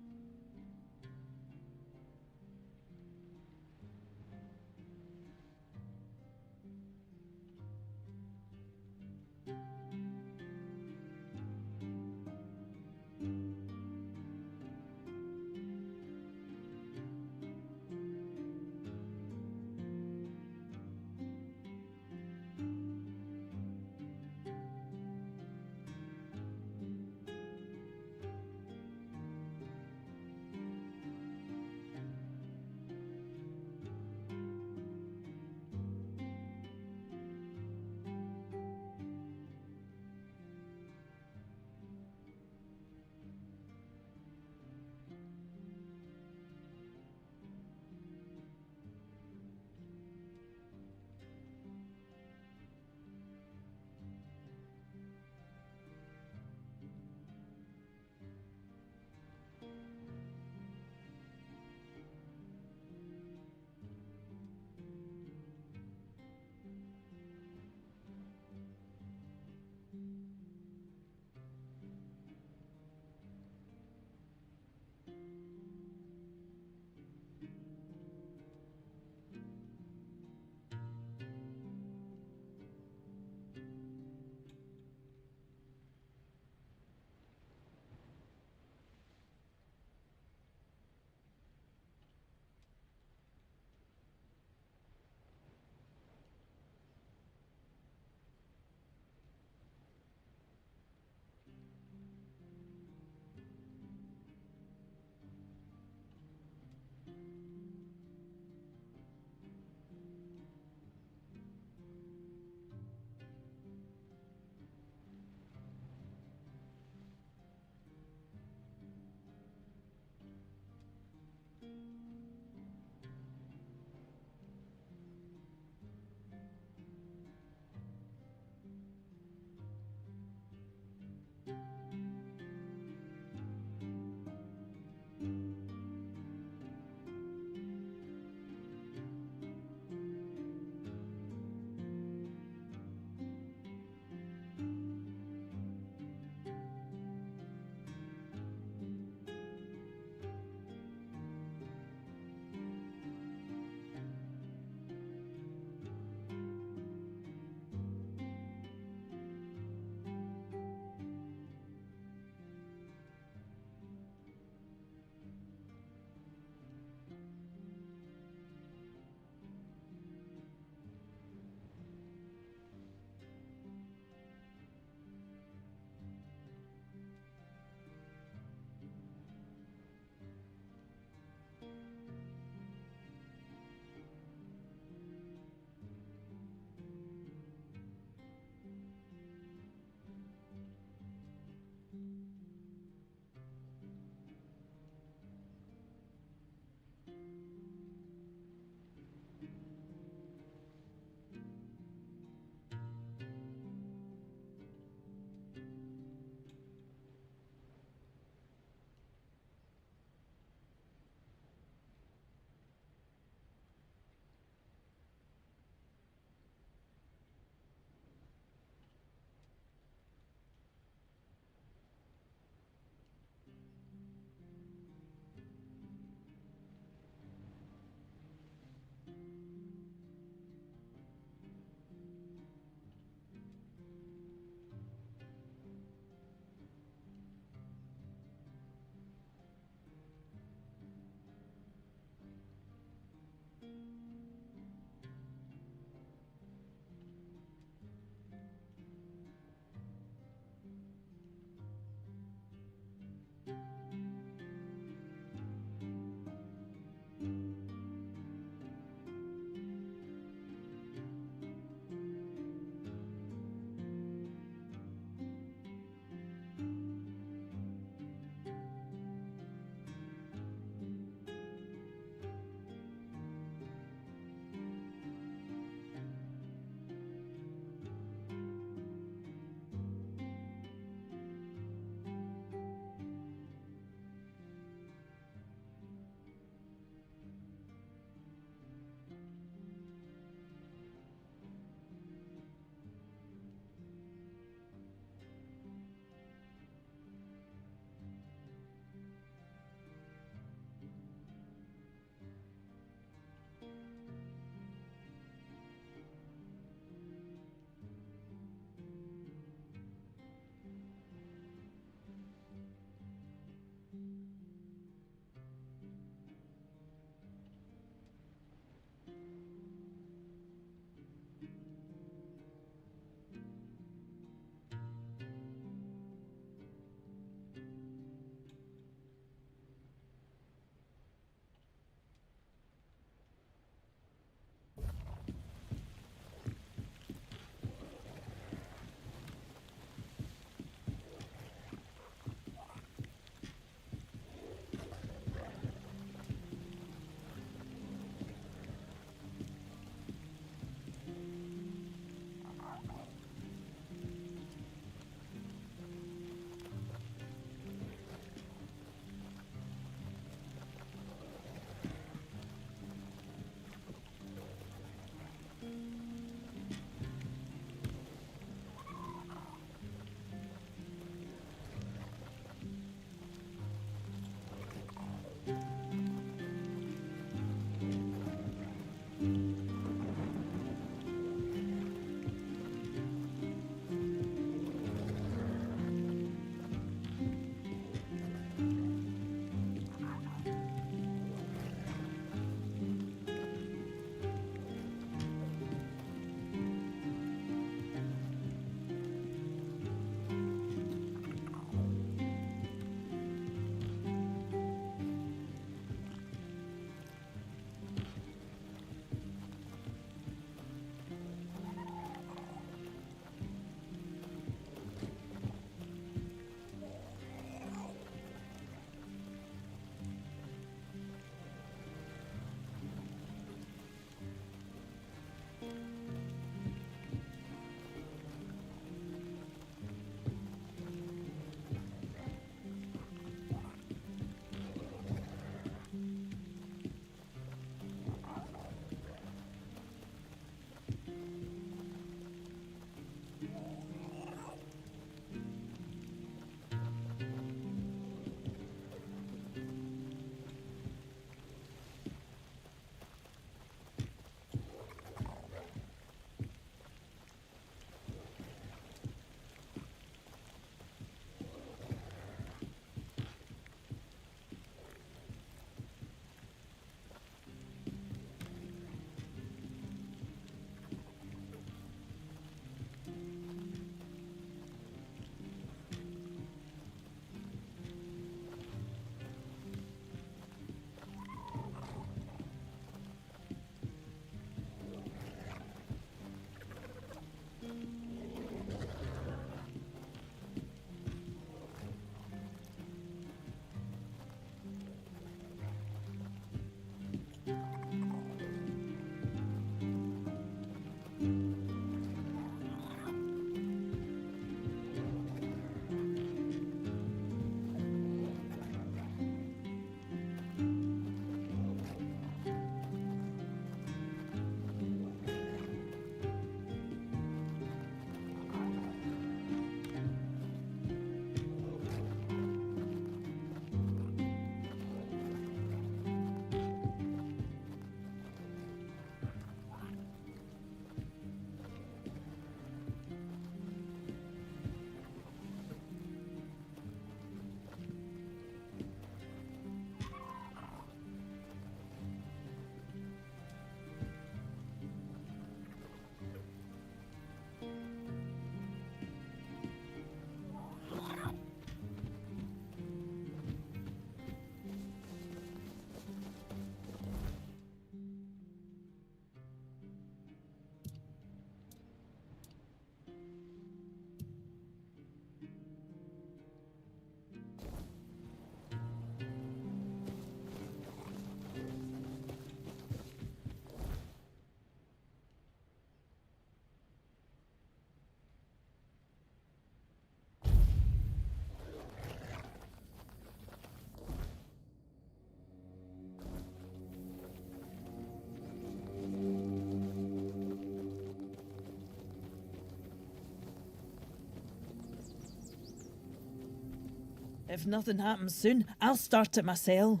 If nothing happens soon, I'll start it myself.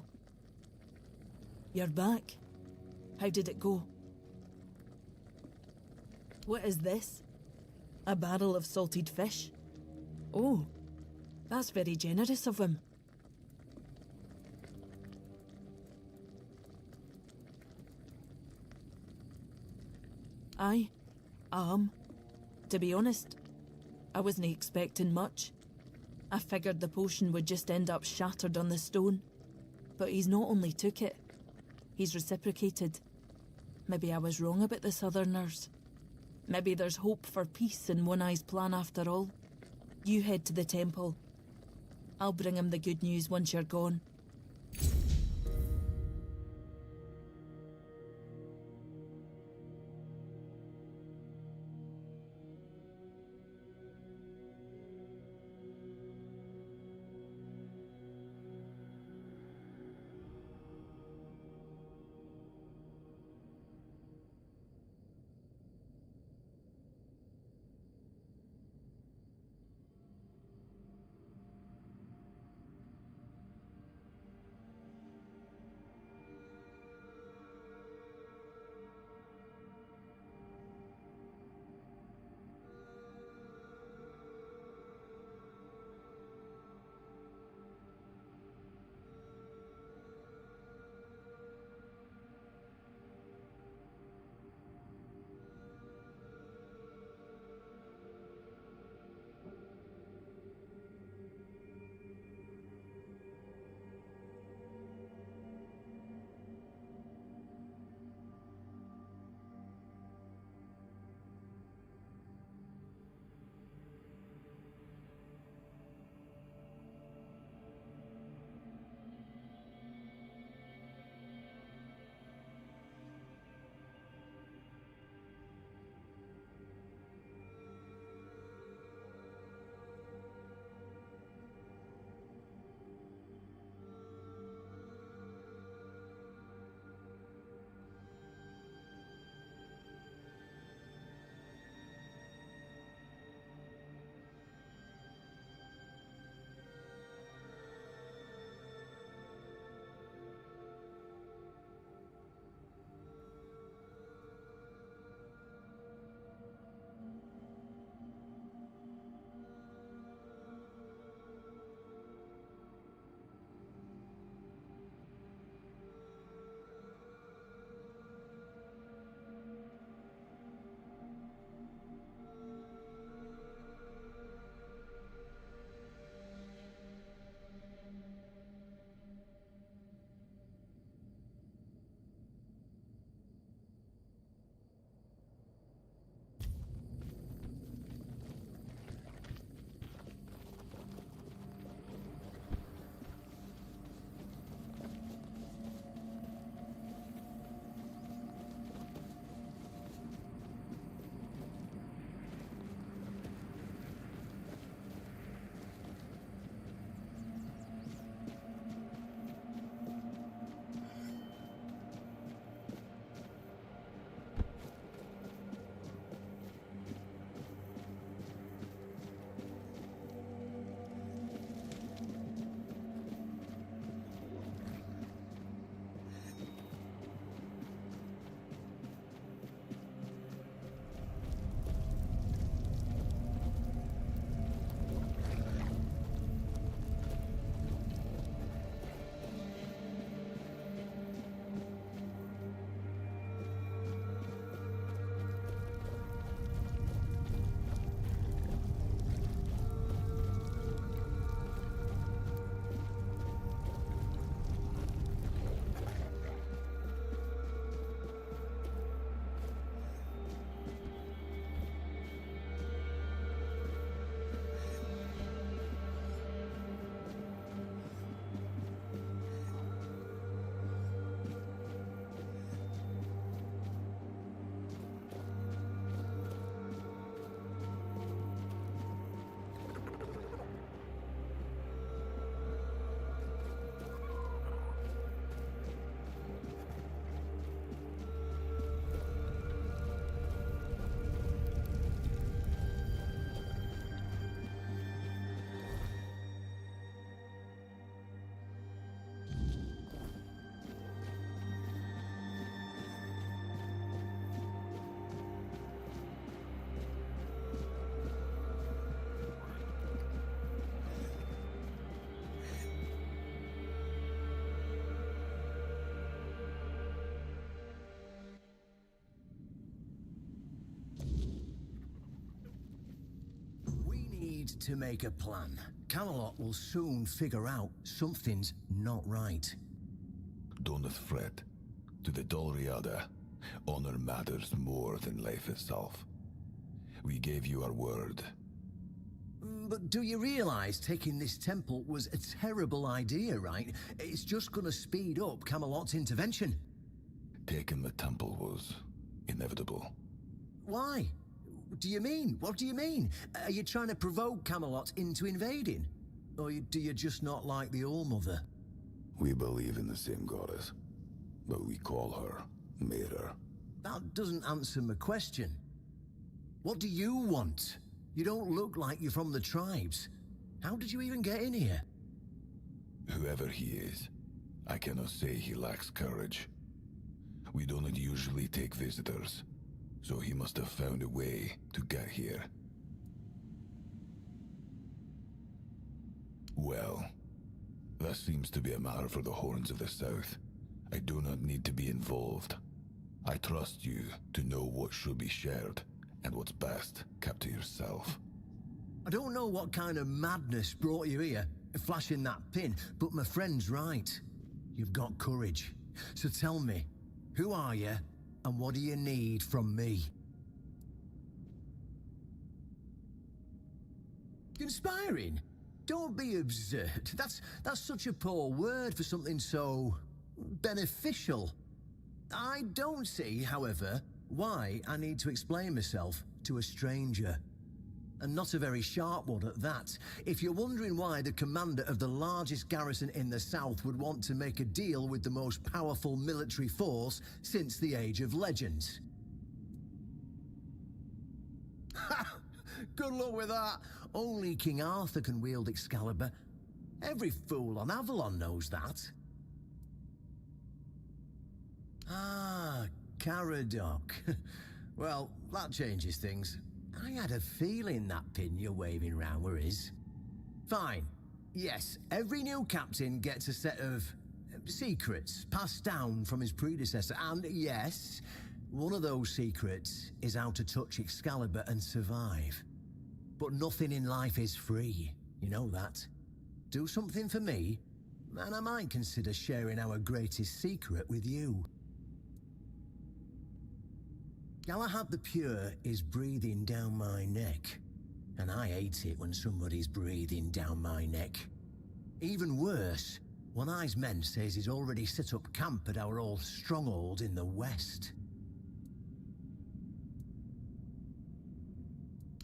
You're back. How did it go? What is this? A barrel of salted fish? Oh, that's very generous of him. Aye, to be honest, I wasn't expecting much. I figured the potion would just end up shattered on the stone. But he's not only took it, he's reciprocated. Maybe I was wrong about the Southerners. Maybe there's hope for peace in One Eye's plan after all. You head to the temple. I'll bring him the good news once you're gone. need to make a plan. Camelot will soon figure out something's not right. Don't fret. To the Dolriada, honor matters more than life itself. We gave you our word. But do you realize taking this temple was a terrible idea, right? It's just gonna speed up Camelot's intervention. Taking the temple was inevitable. Why? Do you mean? What do you mean? Are you trying to provoke Camelot into invading? Or do you just not like the All-Mother? We believe in the same goddess, but we call her Mirror. That doesn't answer my question. What do you want? You don't look like you're from the tribes. How did you even get in here? Whoever he is, I cannot say he lacks courage. We don't usually take visitors, so he must have found a way to get here. Well, that seems to be a matter for the Horns of the South. I do not need to be involved. I trust you to know what should be shared, and what's best kept to yourself. I don't know what kind of madness brought you here, flashing that pin, but my friend's right. You've got courage. So tell me, who are you, and what do you need from me? Conspiring? Don't be absurd. That's such a poor word for something so beneficial. I don't see, however, why I need to explain myself to a stranger. And not a very sharp one at that. If you're wondering why the commander of the largest garrison in the south would want to make a deal with the most powerful military force since the Age of Legends. Ha! Good luck with that. Only King Arthur can wield Excalibur. Every fool on Avalon knows that. Ah, Caradoc. Well, that changes things. I had a feeling that pin you're waving around were his. Fine. Yes, every new captain gets a set of secrets passed down from his predecessor. And yes, one of those secrets is how to touch Excalibur and survive. But nothing in life is free. You know that. Do something for me, and I might consider sharing our greatest secret with you. Galahad the Pure is breathing down my neck, and I hate it when somebody's breathing down my neck. Even worse, One Eye's men says he's already set up camp at our old stronghold in the west.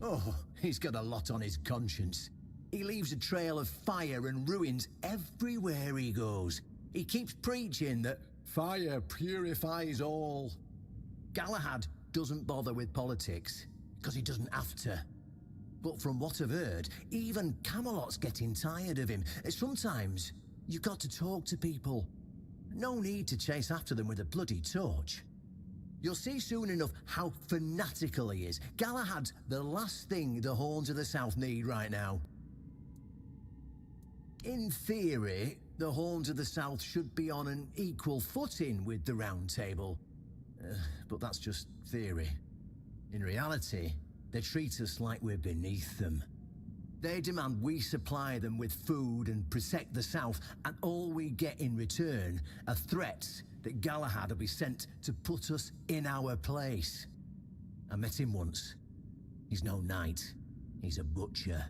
Oh, he's got a lot on his conscience. He leaves a trail of fire and ruins everywhere he goes. He keeps preaching that fire purifies all. Galahad doesn't bother with politics, because he doesn't have to. But from what I've heard, even Camelot's getting tired of him. Sometimes, you've got to talk to people. No need to chase after them with a bloody torch. You'll see soon enough how fanatical he is. Galahad's the last thing the Horns of the South need right now. In theory, the Horns of the South should be on an equal footing with the Round Table. But that's just theory. In reality, they treat us like we're beneath them. They demand we supply them with food and protect the South, and all we get in return are threats that Galahad will be sent to put us in our place. I met him once. He's no knight. He's a butcher.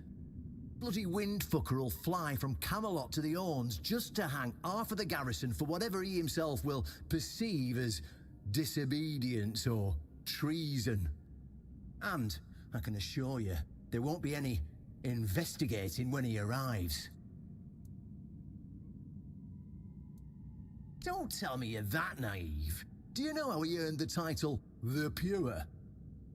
Bloody windfucker will fly from Camelot to the Orns just to hang half of the garrison for whatever he himself will perceive as disobedience or treason. And I can assure you, there won't be any investigating when he arrives. Don't tell me you're that naive. Do you know how he earned the title The Pure?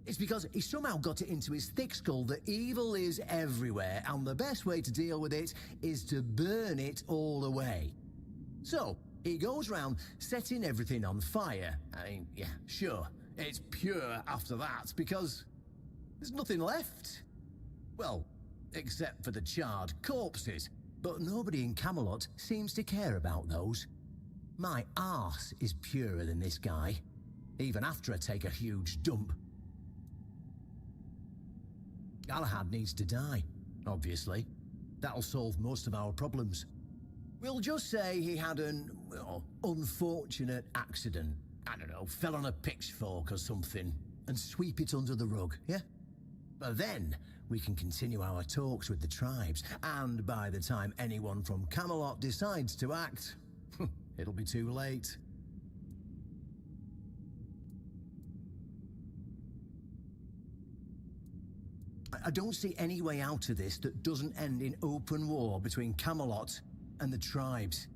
It's because he somehow got it into his thick skull that evil is everywhere, and the best way to deal with it is to burn it all away. So, he goes round setting everything on fire. I mean, yeah, sure, it's pure after that, because there's nothing left. Well, except for the charred corpses. But nobody in Camelot seems to care about those. My arse is purer than this guy, even after I take a huge dump. Galahad needs to die. obviously. That'll solve most of our problems. We'll just say he had an, well, unfortunate accident. I don't know, fell on a pitchfork or something, and sweep it under the rug, yeah? But then, we can continue our talks with the tribes, and by the time anyone from Camelot decides to act, it'll be too late. I don't see any way out of this that doesn't end in open war between Camelot and the tribes.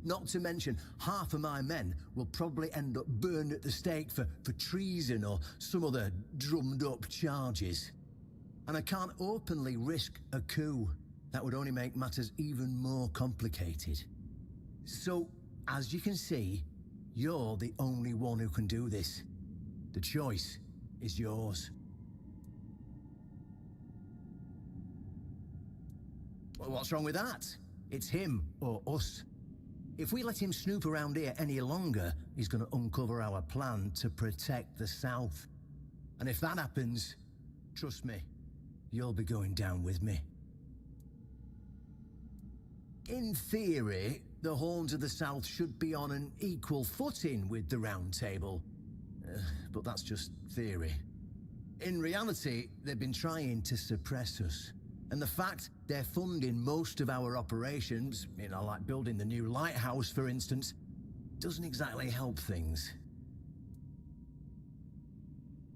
Not to mention, half of my men will probably end up burned at the stake for treason or some other drummed-up charges. And I can't openly risk a coup. That would only make matters even more complicated. So, as you can see, you're the only one who can do this. The choice is yours. Well, what's wrong with that? It's him or us. If we let him snoop around here any longer, he's going to uncover our plan to protect the South. And if that happens, trust me, you'll be going down with me. In theory, the Horns of the South should be on an equal footing with the Round Table. But that's just theory. In reality, they've been trying to suppress us. And the fact they're funding most of our operations, like building the new lighthouse, for instance, doesn't exactly help things.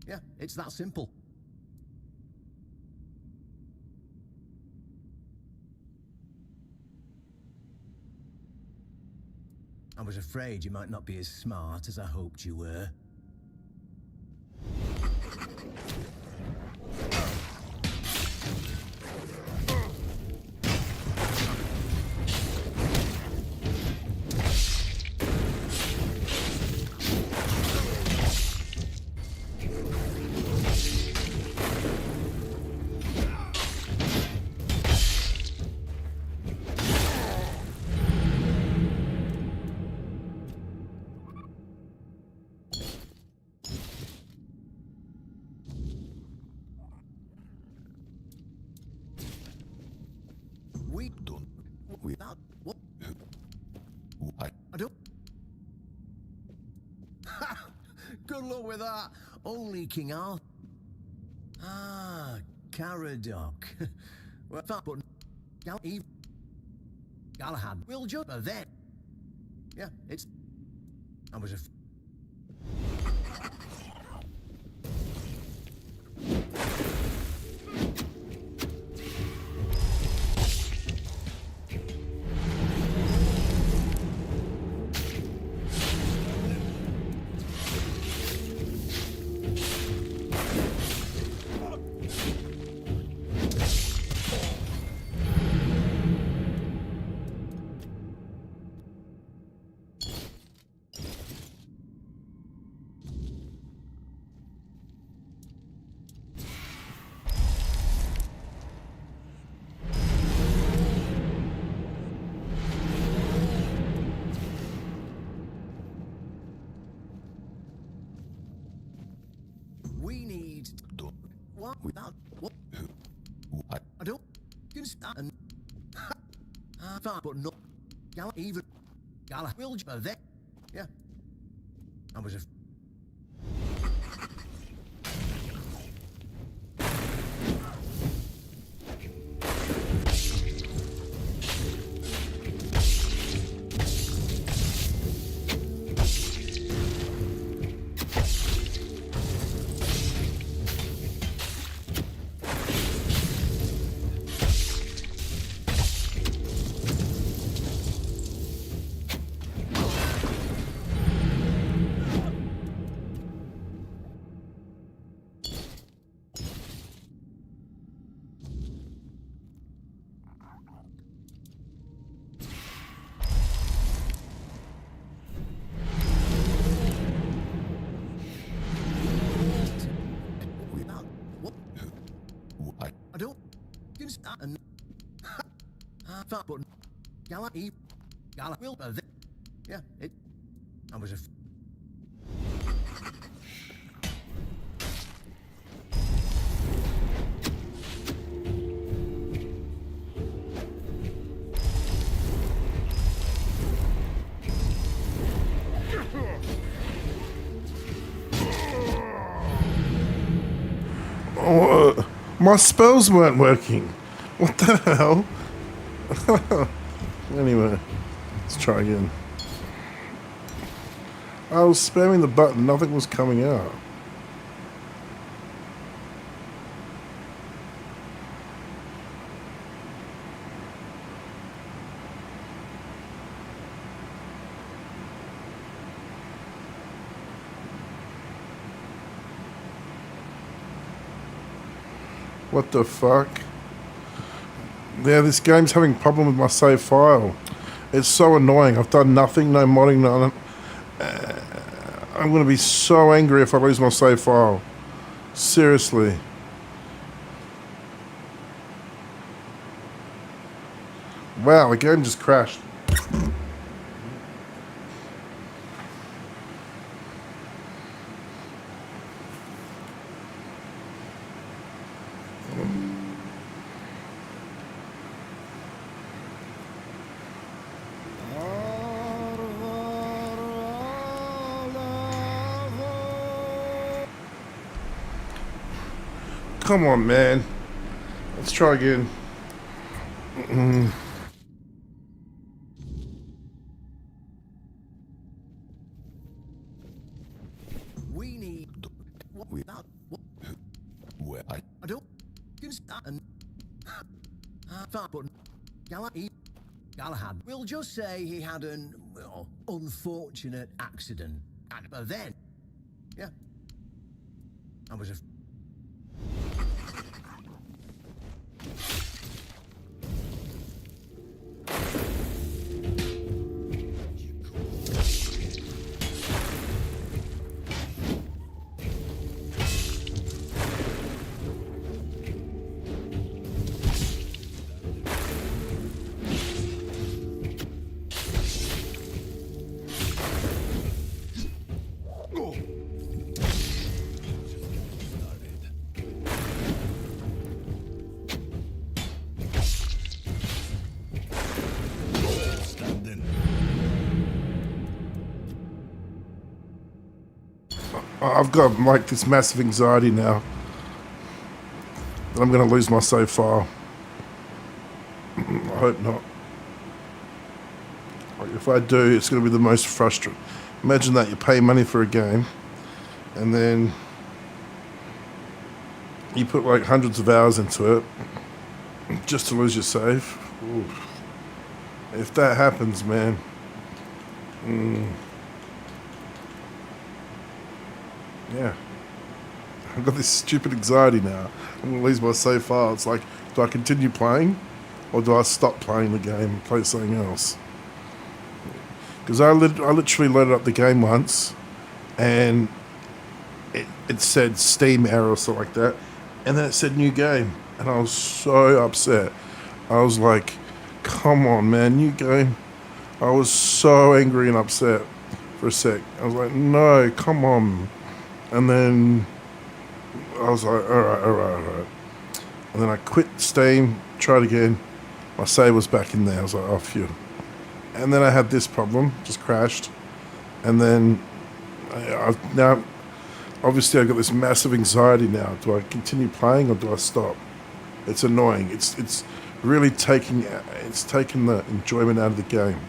Yeah, it's that simple. I was afraid you might not be as smart as I hoped you were. Good luck with that. Only King Arthur. Ah, Caradoc. Well, but Galahad will jump then. Yeah, it's. I was a. We need what without what I don't can start and but not even Gala will there. Yeah. I was a and but Gala will yeah, it I was a My spells weren't working. What the hell? Anyway, let's try again. I was spamming the button, nothing was coming out. What the fuck? Yeah, this game's having a problem with my save file. It's so annoying. I've done nothing, no modding, none. I'm gonna be so angry if I lose my save file. Seriously. Wow, the game just crashed. Come on, man. Let's try again. We need. Where I don't. And. But Galahad. We'll just say he had an unfortunate accident. But then, yeah, I was a. I've got like this massive anxiety now that I'm going to lose my save file. I hope not. Like if I do, it's going to be the most frustrating. Imagine that you pay money for a game and then you put like hundreds of hours into it just to lose your save. Ooh. If that happens, man. Yeah. I've got this stupid anxiety now. I'm going to lose my save file. It's like, do I continue playing? Or do I stop playing the game and play something else? Because I literally loaded up the game once, and it said Steam error or something like that, and then it said new game, and I was so upset. I was like, come on, man, new game. I was so angry and upset for a sec. I was like, no, come on. And then I was like, all right. And then I quit Steam, tried again. My save was back in there. I was like, oh, phew. And then I had this problem, just crashed. And then now, obviously I've got this massive anxiety now. Do I continue playing or do I stop? It's annoying. It's really taking the enjoyment out of the game,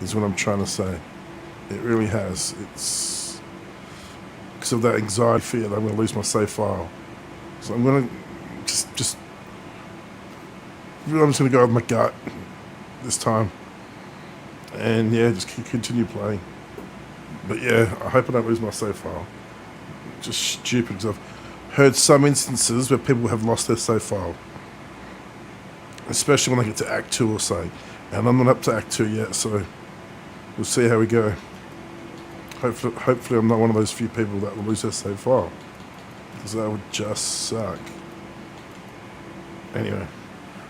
is what I'm trying to say. It really has. It's because of that anxiety fear that I'm going to lose my save file. So I'm going to I'm just going to go with my gut this time. And yeah, just continue playing. But yeah, I hope I don't lose my save file. Just stupid, because I've heard some instances where people have lost their save file. Especially when they get to Act 2 or so. And I'm not up to Act 2 yet, so we'll see how we go. Hopefully I'm not one of those few people that will lose their save file, because that would just suck. Anyway,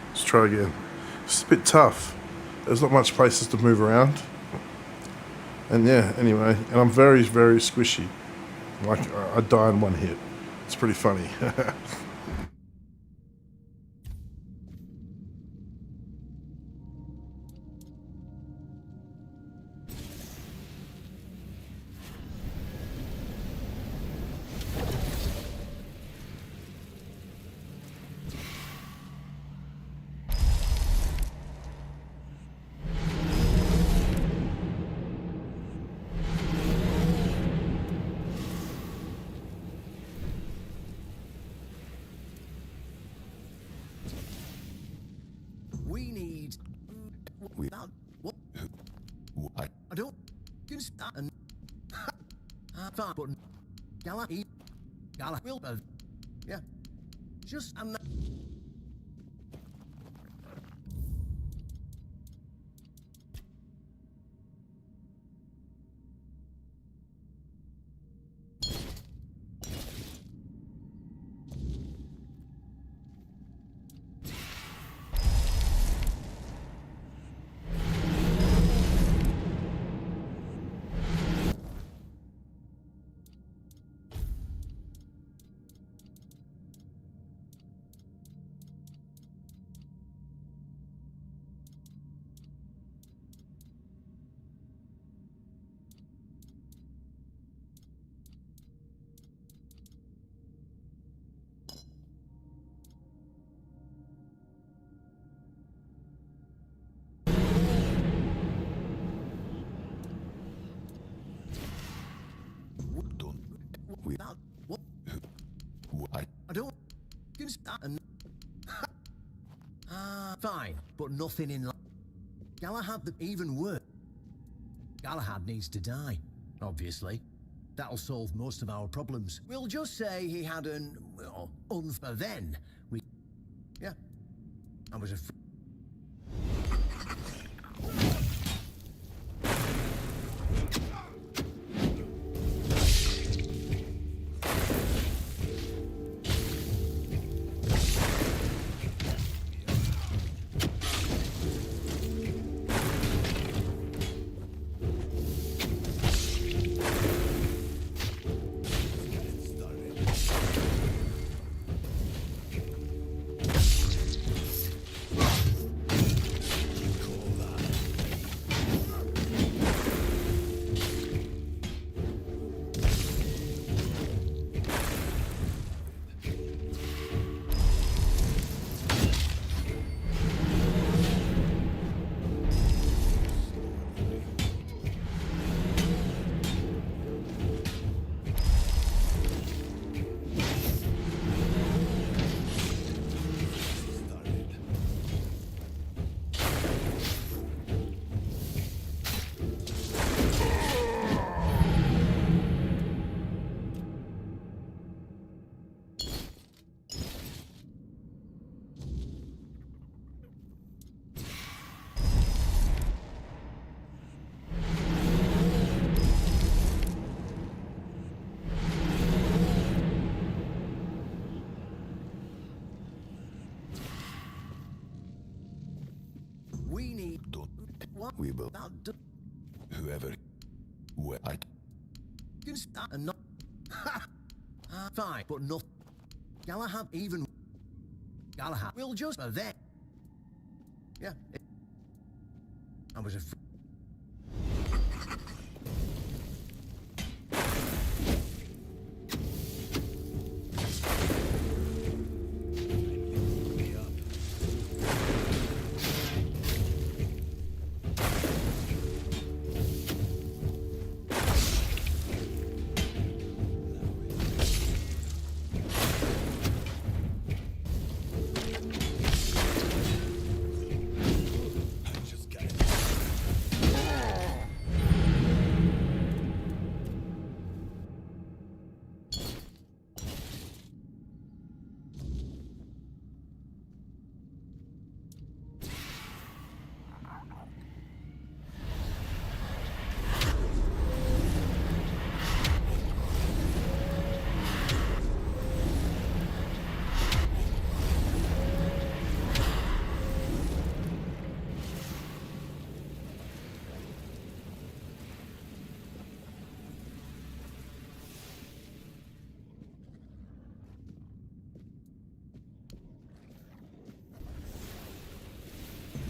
let's try again. It's a bit tough. There's not much places to move around. And yeah, anyway, and I'm very, very squishy. Like, I die in one hit. It's pretty funny. We need. We. What? I. I don't. Can start and. Fine, but. Gala will. Yeah. Just. I don't. Can start and. Fine, but nothing in. Galahad, the even worse. Galahad needs to die, obviously. That'll solve most of our problems. We'll just say he had an. Then we. Yeah. I was afraid. We need. What? We will. Whoever. Where I. Can start and not. Fine, but not. Galahad even. Galahad. We'll just. There. Yeah. I was afraid.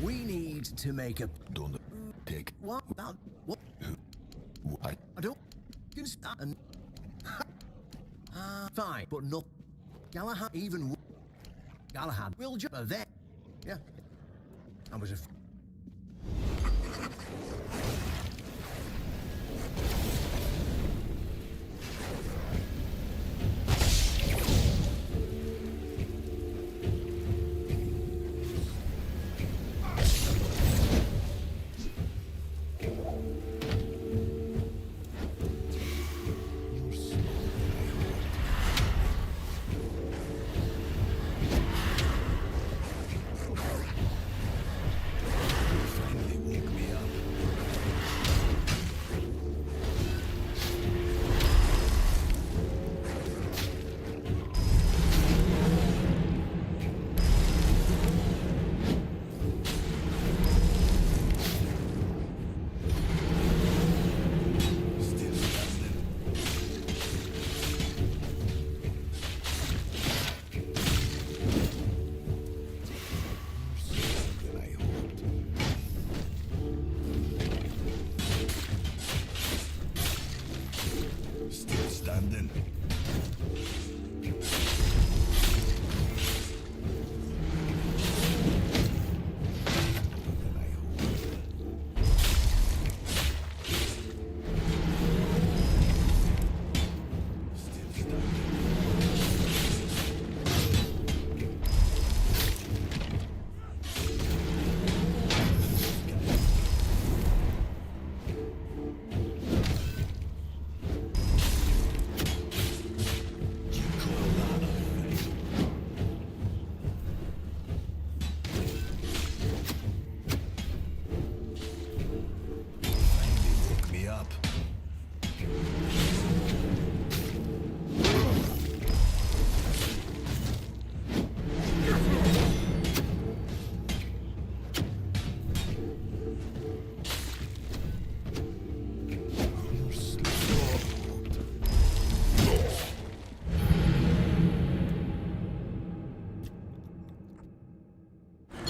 We need to make a. Don't take. What? What? Who? I don't. Can start and. Fine, but not. Galahad even. Galahad will just. There. Yeah. I was afraid.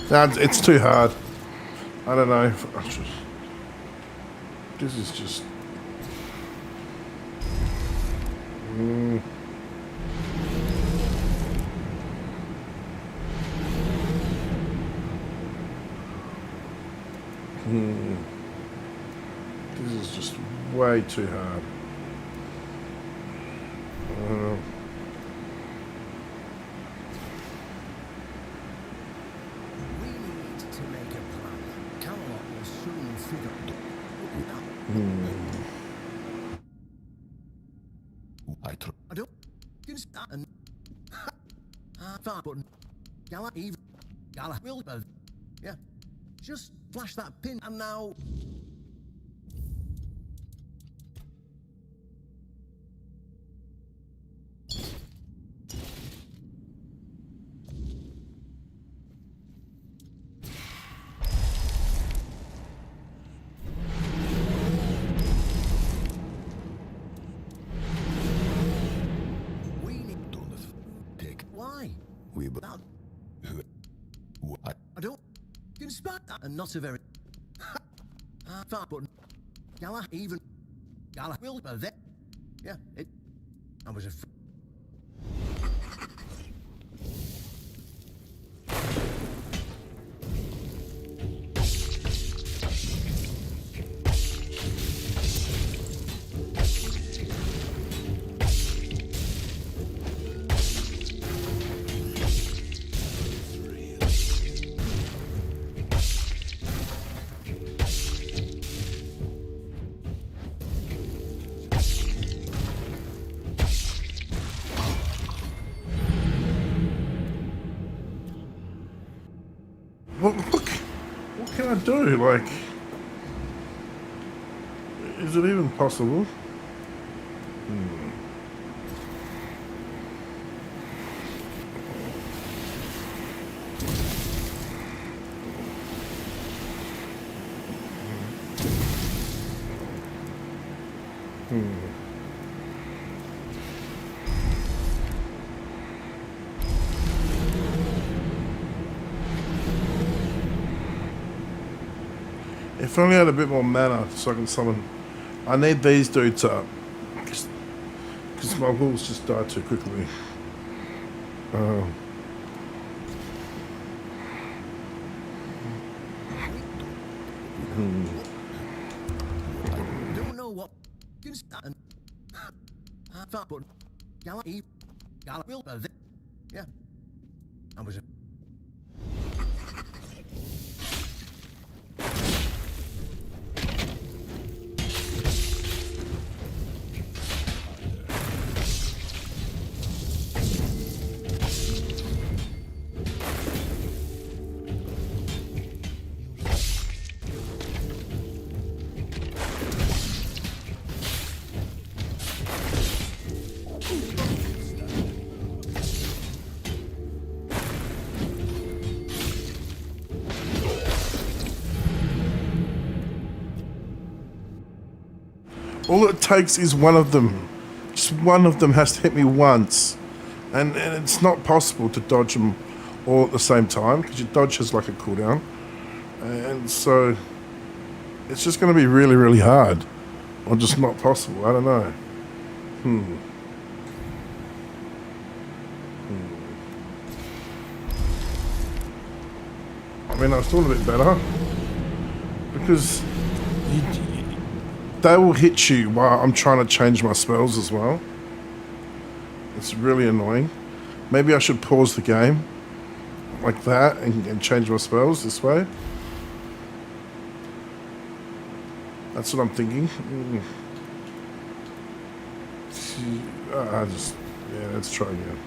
It's too hard. I don't know. This is just... This is just way too hard. We need to make a plan. Camelot will soon figure it out. I don't can start and far button. Gala even Gala will yeah. Just flash that pin and now I don't can spot that and not a very far button. Gala even Gala will there. Yeah, it I was afraid. What can I do? Like, is it even possible? If only I had a bit more mana so I can summon. I need these dudes up. Because my wolves just die too quickly. I don't know what can start and far button. Gala Gala will there. Yeah. I was all it takes is one of them. Just one of them has to hit me once. And it's not possible to dodge them all at the same time, because your dodge has like a cooldown. And so it's just going to be really, really hard. Or just not possible. I don't know. I mean, I was doing a bit better. Because they will hit you while I'm trying to change my spells as well. It's really annoying. Maybe I should pause the game like that and change my spells this way. That's what I'm thinking. Yeah, let's try again.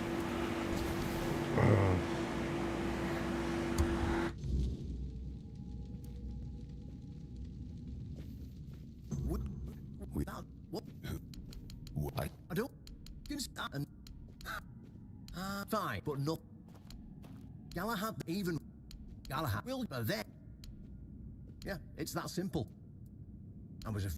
I don't can start and fine, but not Galahad even Galahad will there. Yeah, it's that simple. I was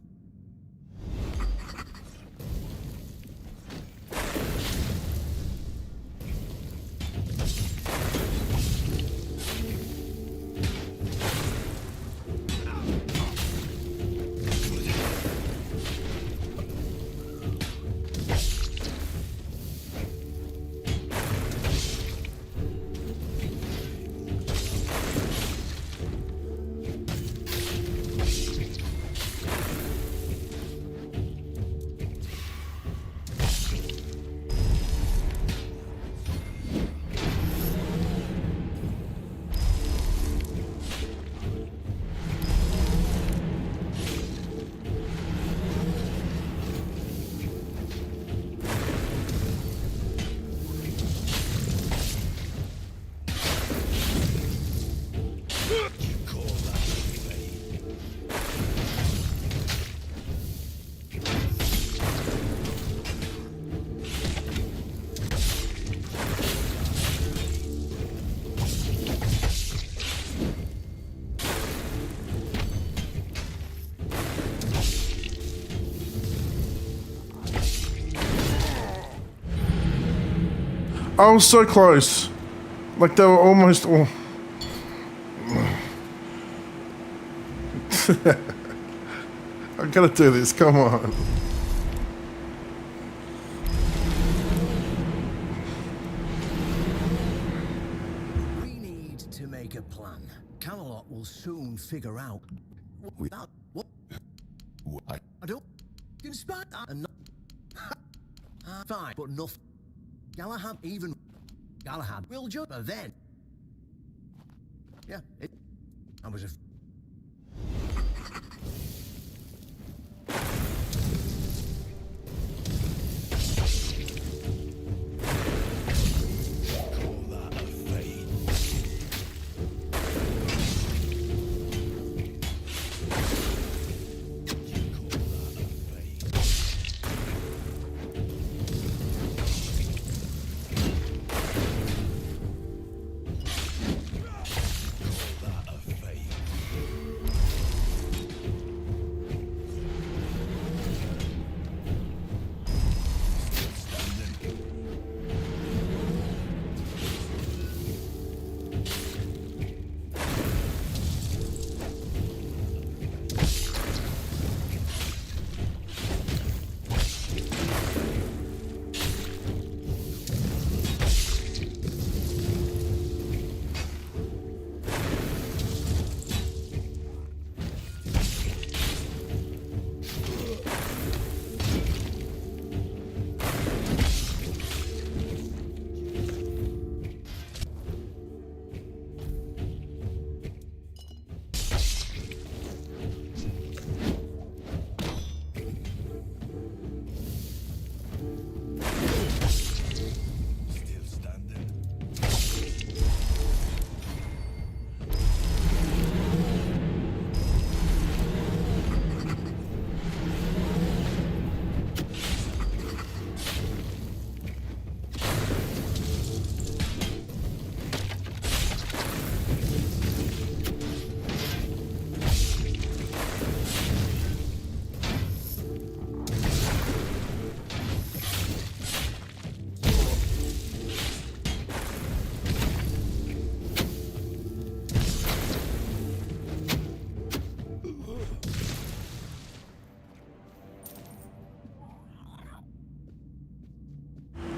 I was so close. Like they were almost all... I gotta do this, come on. We need to make a plan. Camelot will soon figure out without what I don't inspire and not fine, but nothing. Galahad, even Galahad will judge her then. Yeah, I was a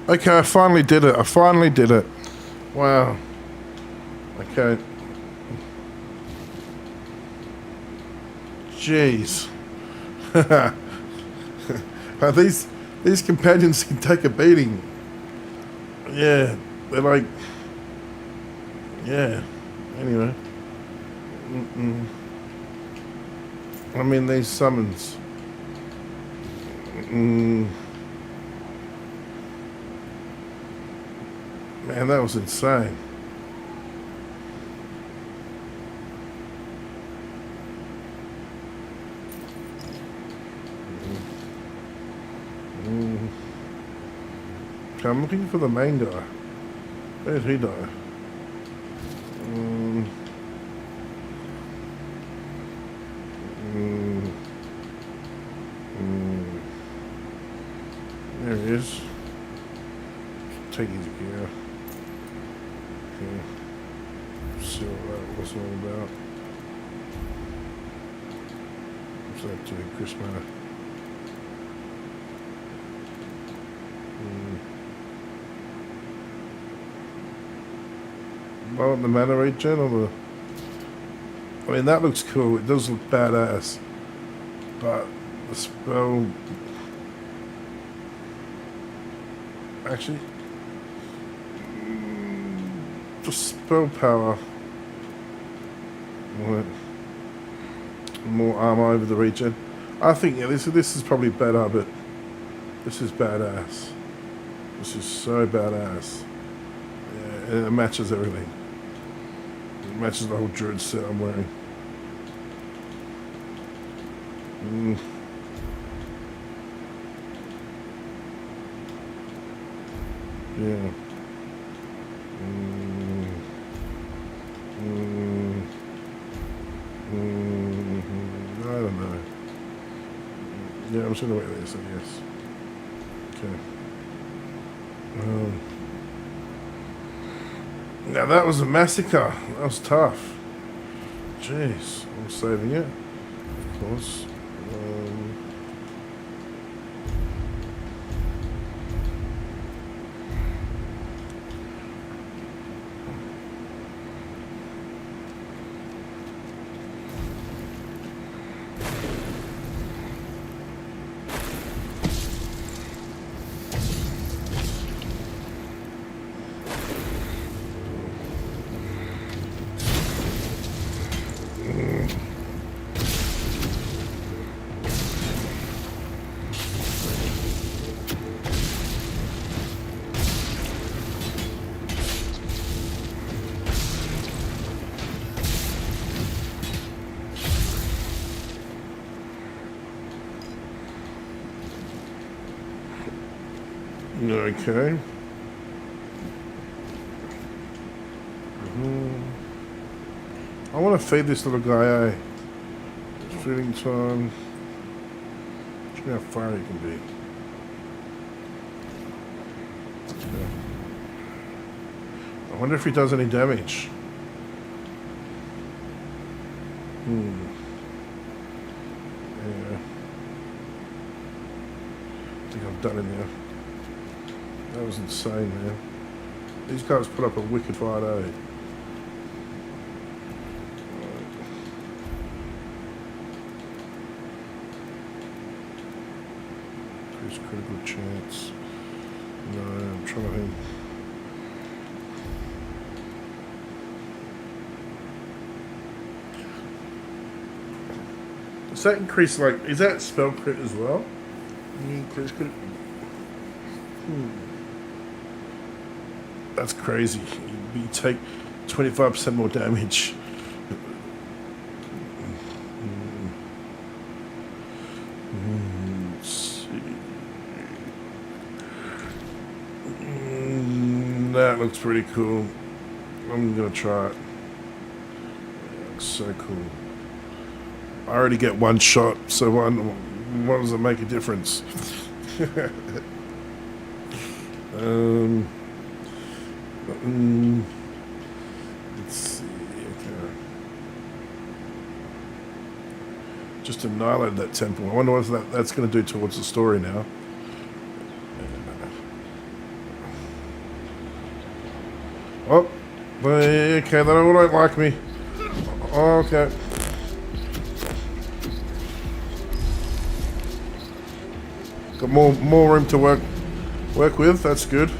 Okay, I finally did it. I finally did it. Wow. Okay. Jeez. these companions can take a beating. Yeah, they're like... Yeah. Anyway. I mean, these summons. Man, that was insane. Okay, I'm looking for the main guy. Where did he die? There he is. Take his gear. Okay. See what that was all about. What's that doing, Chris Manor? Blow up the mana regen or the... I mean, that looks cool. It does look badass. But the spell... Actually... Just spell power. More armor over the regen. I think, yeah, this is probably better, but... This is badass. This is so badass. Yeah, and it matches everything. It matches the whole druid set I'm wearing. Yeah. I don't know. Yeah, I'm just gonna wait this, I guess. Okay. Now that was a massacre. That was tough. Jeez, I'm saving it, of course. Okay. I want to feed this little guy, Feeding time. Show me how far he can be. Okay. I wonder if he does any damage. Yeah. I think I'm done in there. That was insane, man. These guys put up a wicked fight, eh? Increased critical chance. No, I'm trying to think. Does that increase, like, is that spell crit as well? Increase crit. That's crazy. You take 25% more damage. Let's see. That looks pretty cool. I'm gonna try it. It looks so cool. I already get one shot, so what does it make a difference? Let's see. Okay. Just annihilate that temple. I wonder what that's going to do towards the story now. Oh, okay. They don't like me. Oh, okay. Got more room to work with. That's good.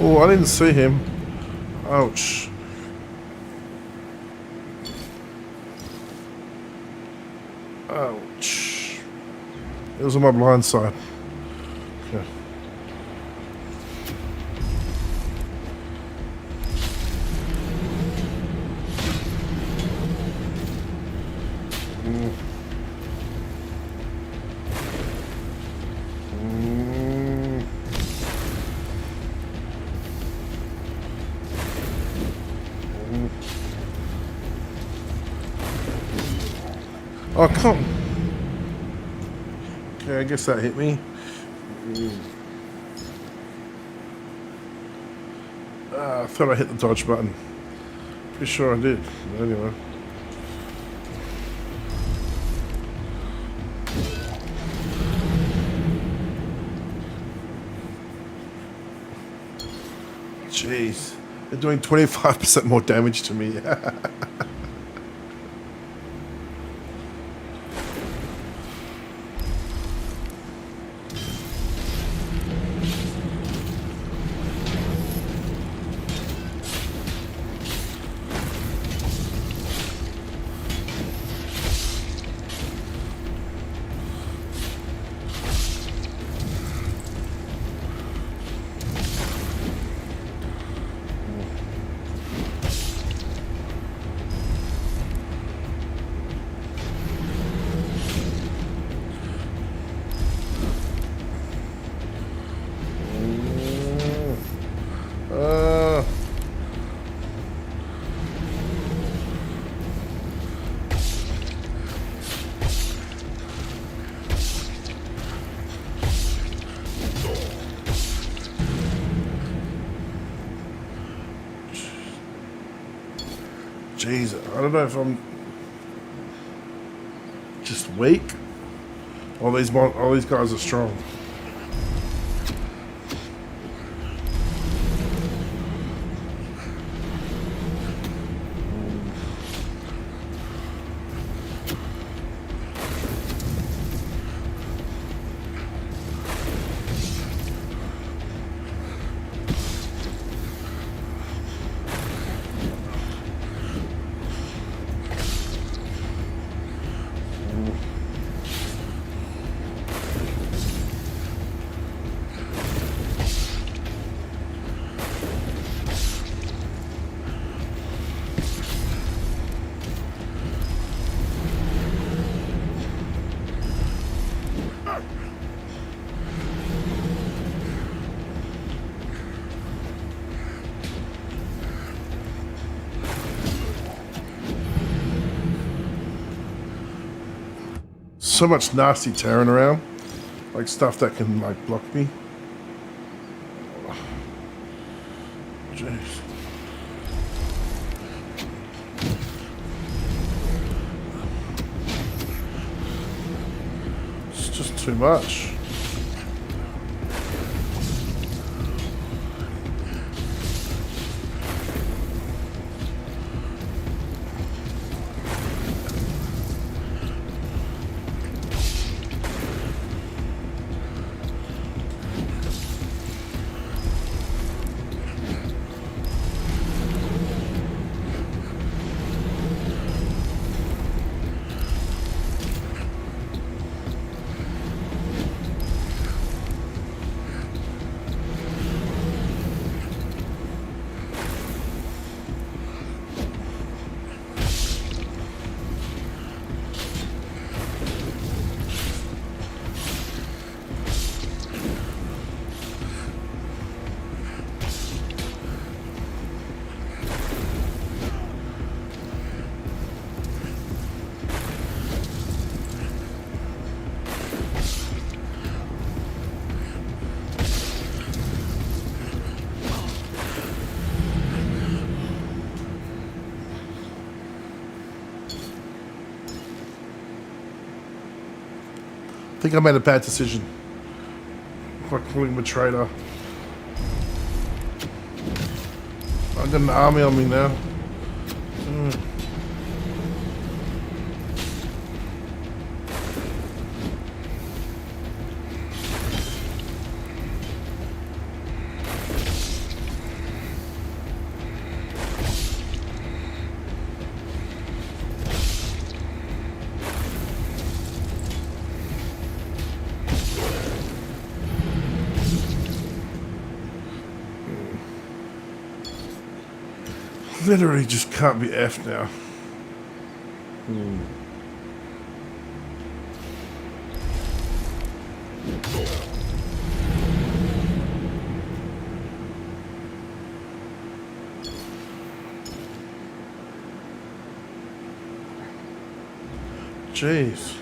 Oh, I didn't see him. Ouch. Ouch. It was on my blind side. Okay. Oh, come. Okay, I guess that hit me. I thought I hit the dodge button. Pretty sure I did. Anyway. Jeez. They're doing 25% more damage to me. Jeez, I don't know if I'm just weak. All these guys are strong. So much nasty tearing around, like stuff that can like block me. Jeez. It's just too much. I think I made a bad decision by calling him a traitor. I've got an army on me now. Literally just can't be F now. Jeez.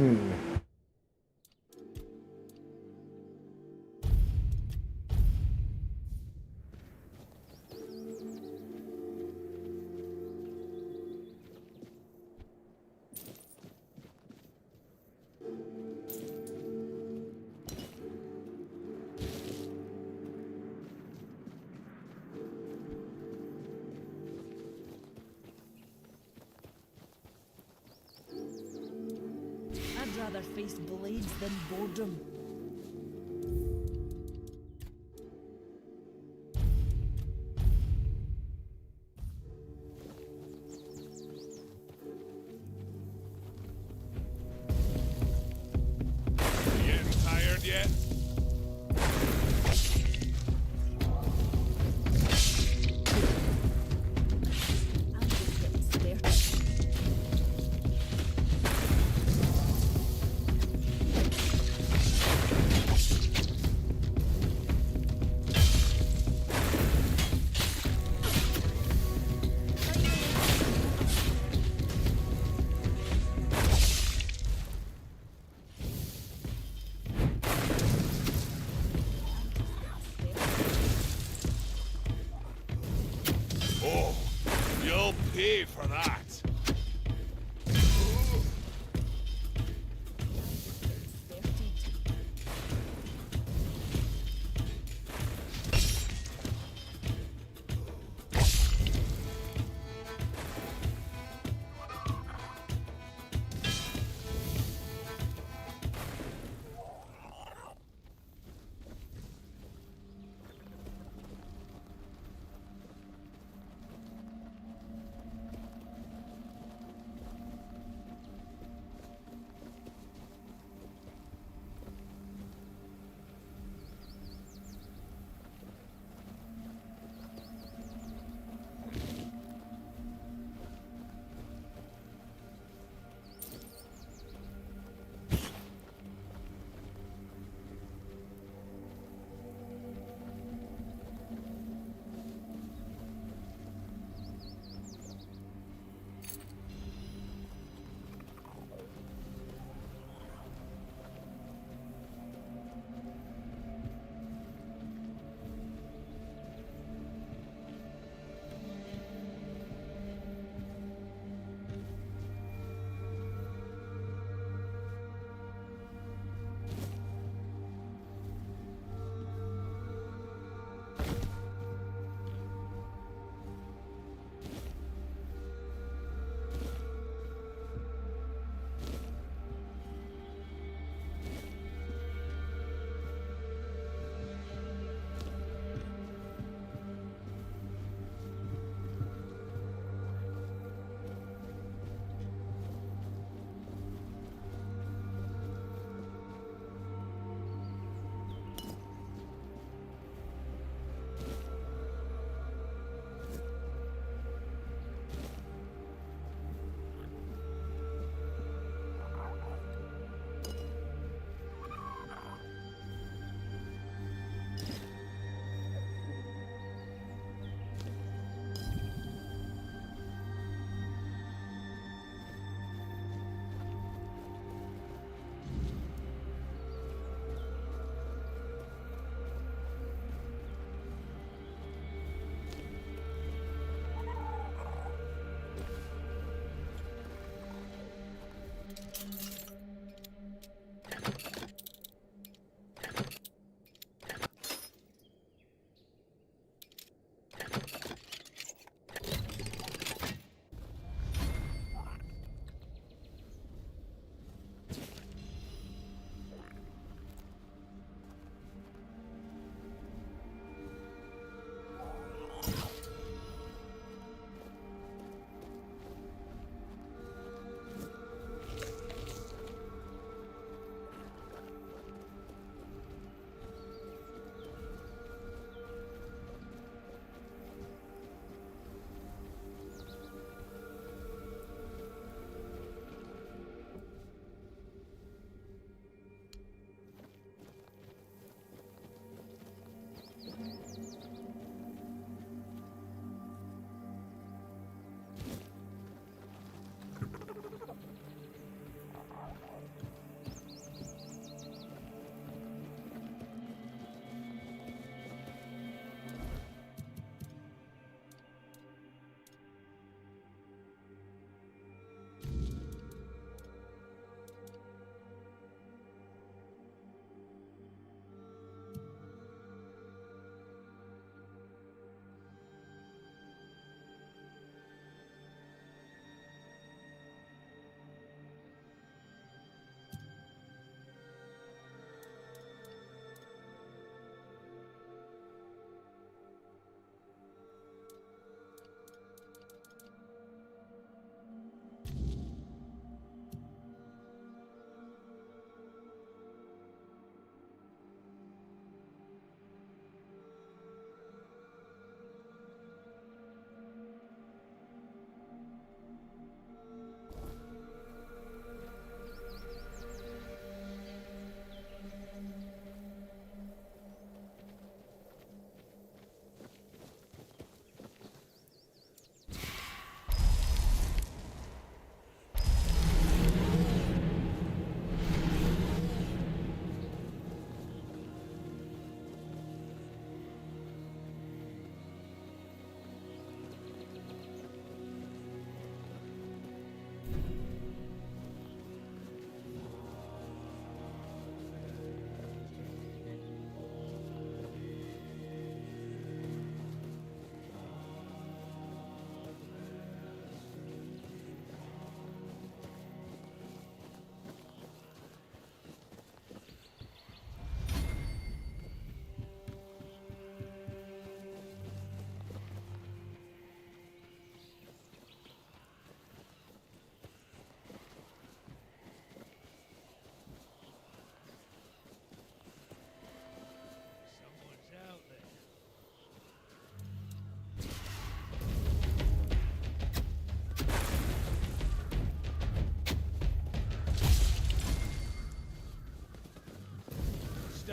I'd rather face blades than boredom. You getting tired yet? I'm just getting started. Oh, you'll pay for that.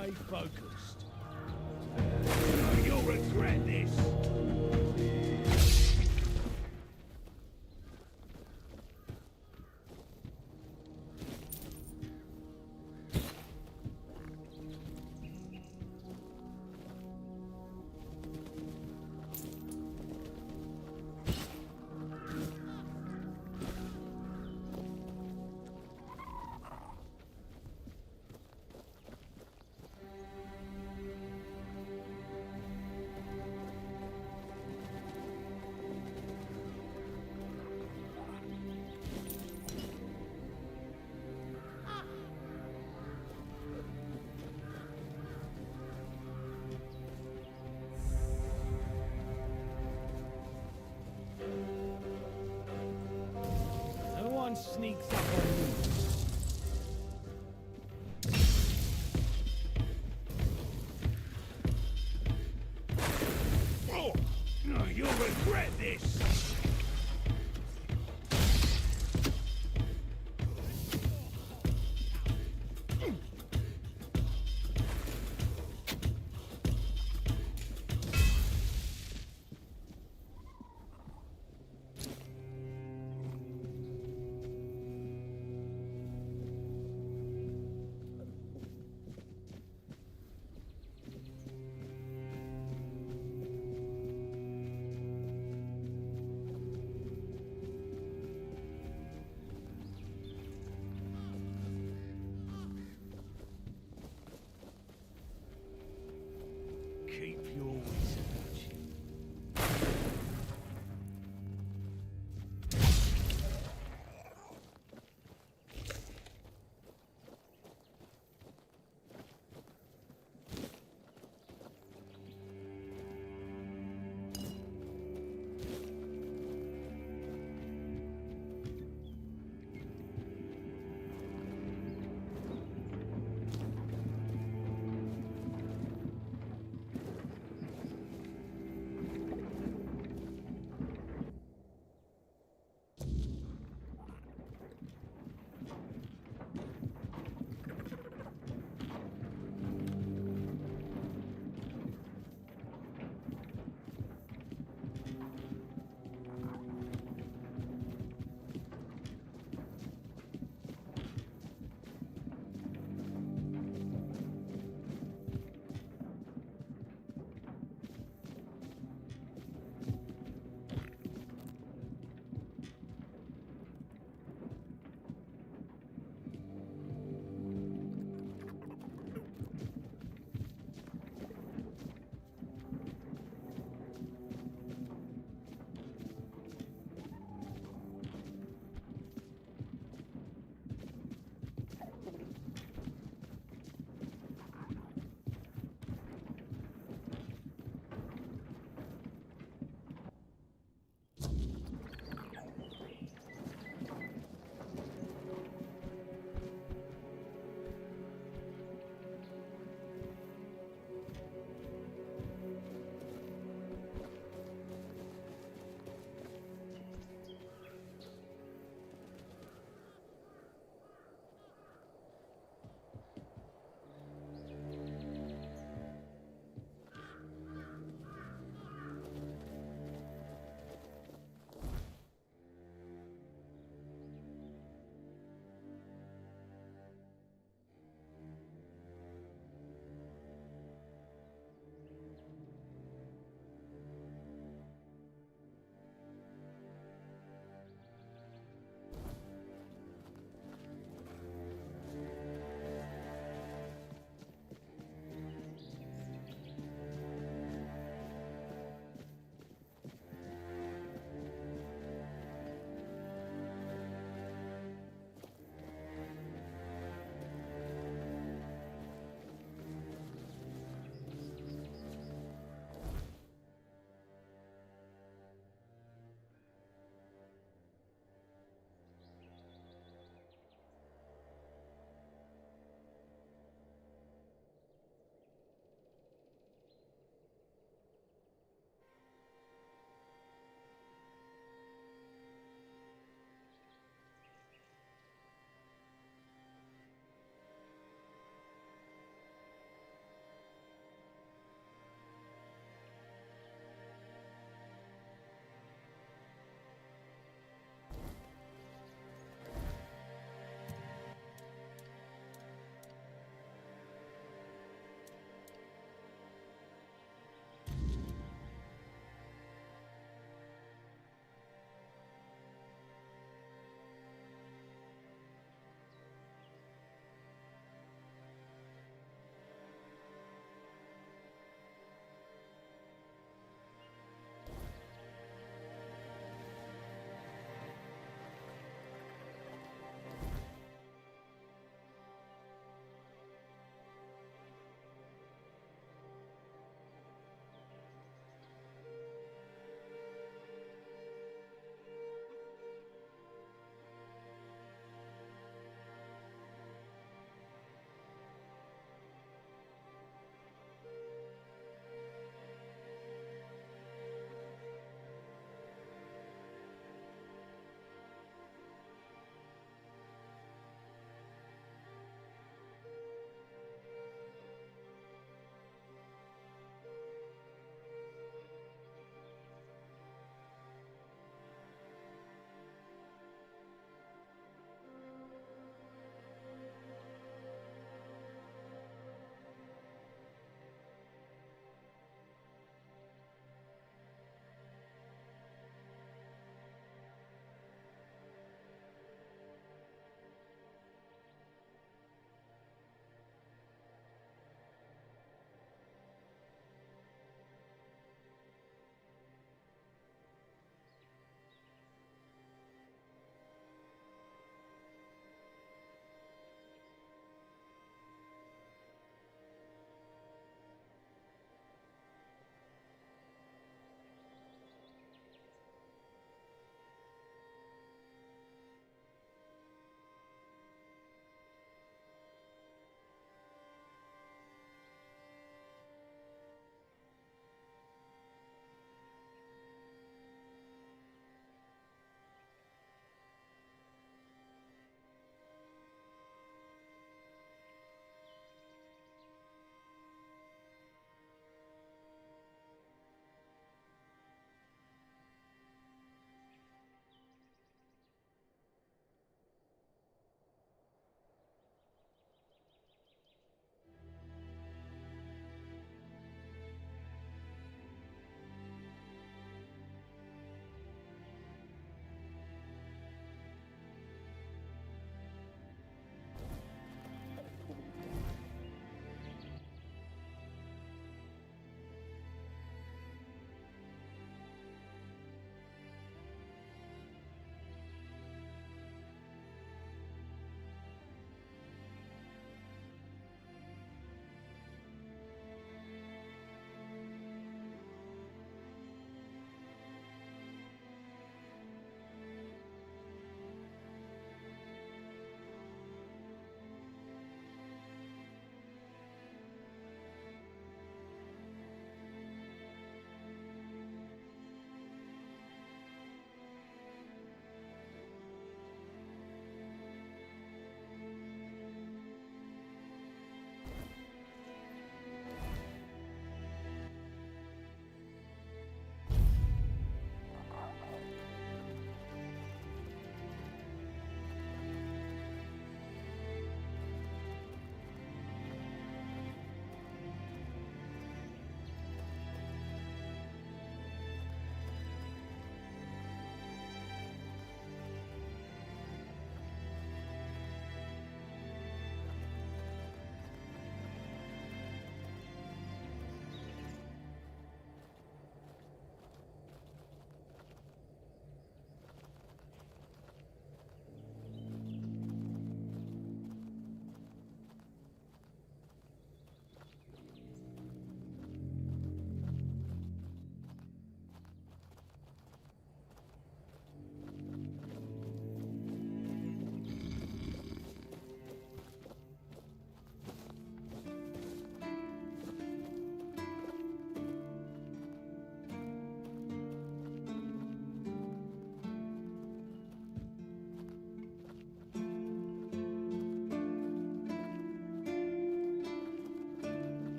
Stay focused. You'll regret this. No one sneaks up on me. Oh, no, you'll regret this. Keep your wits.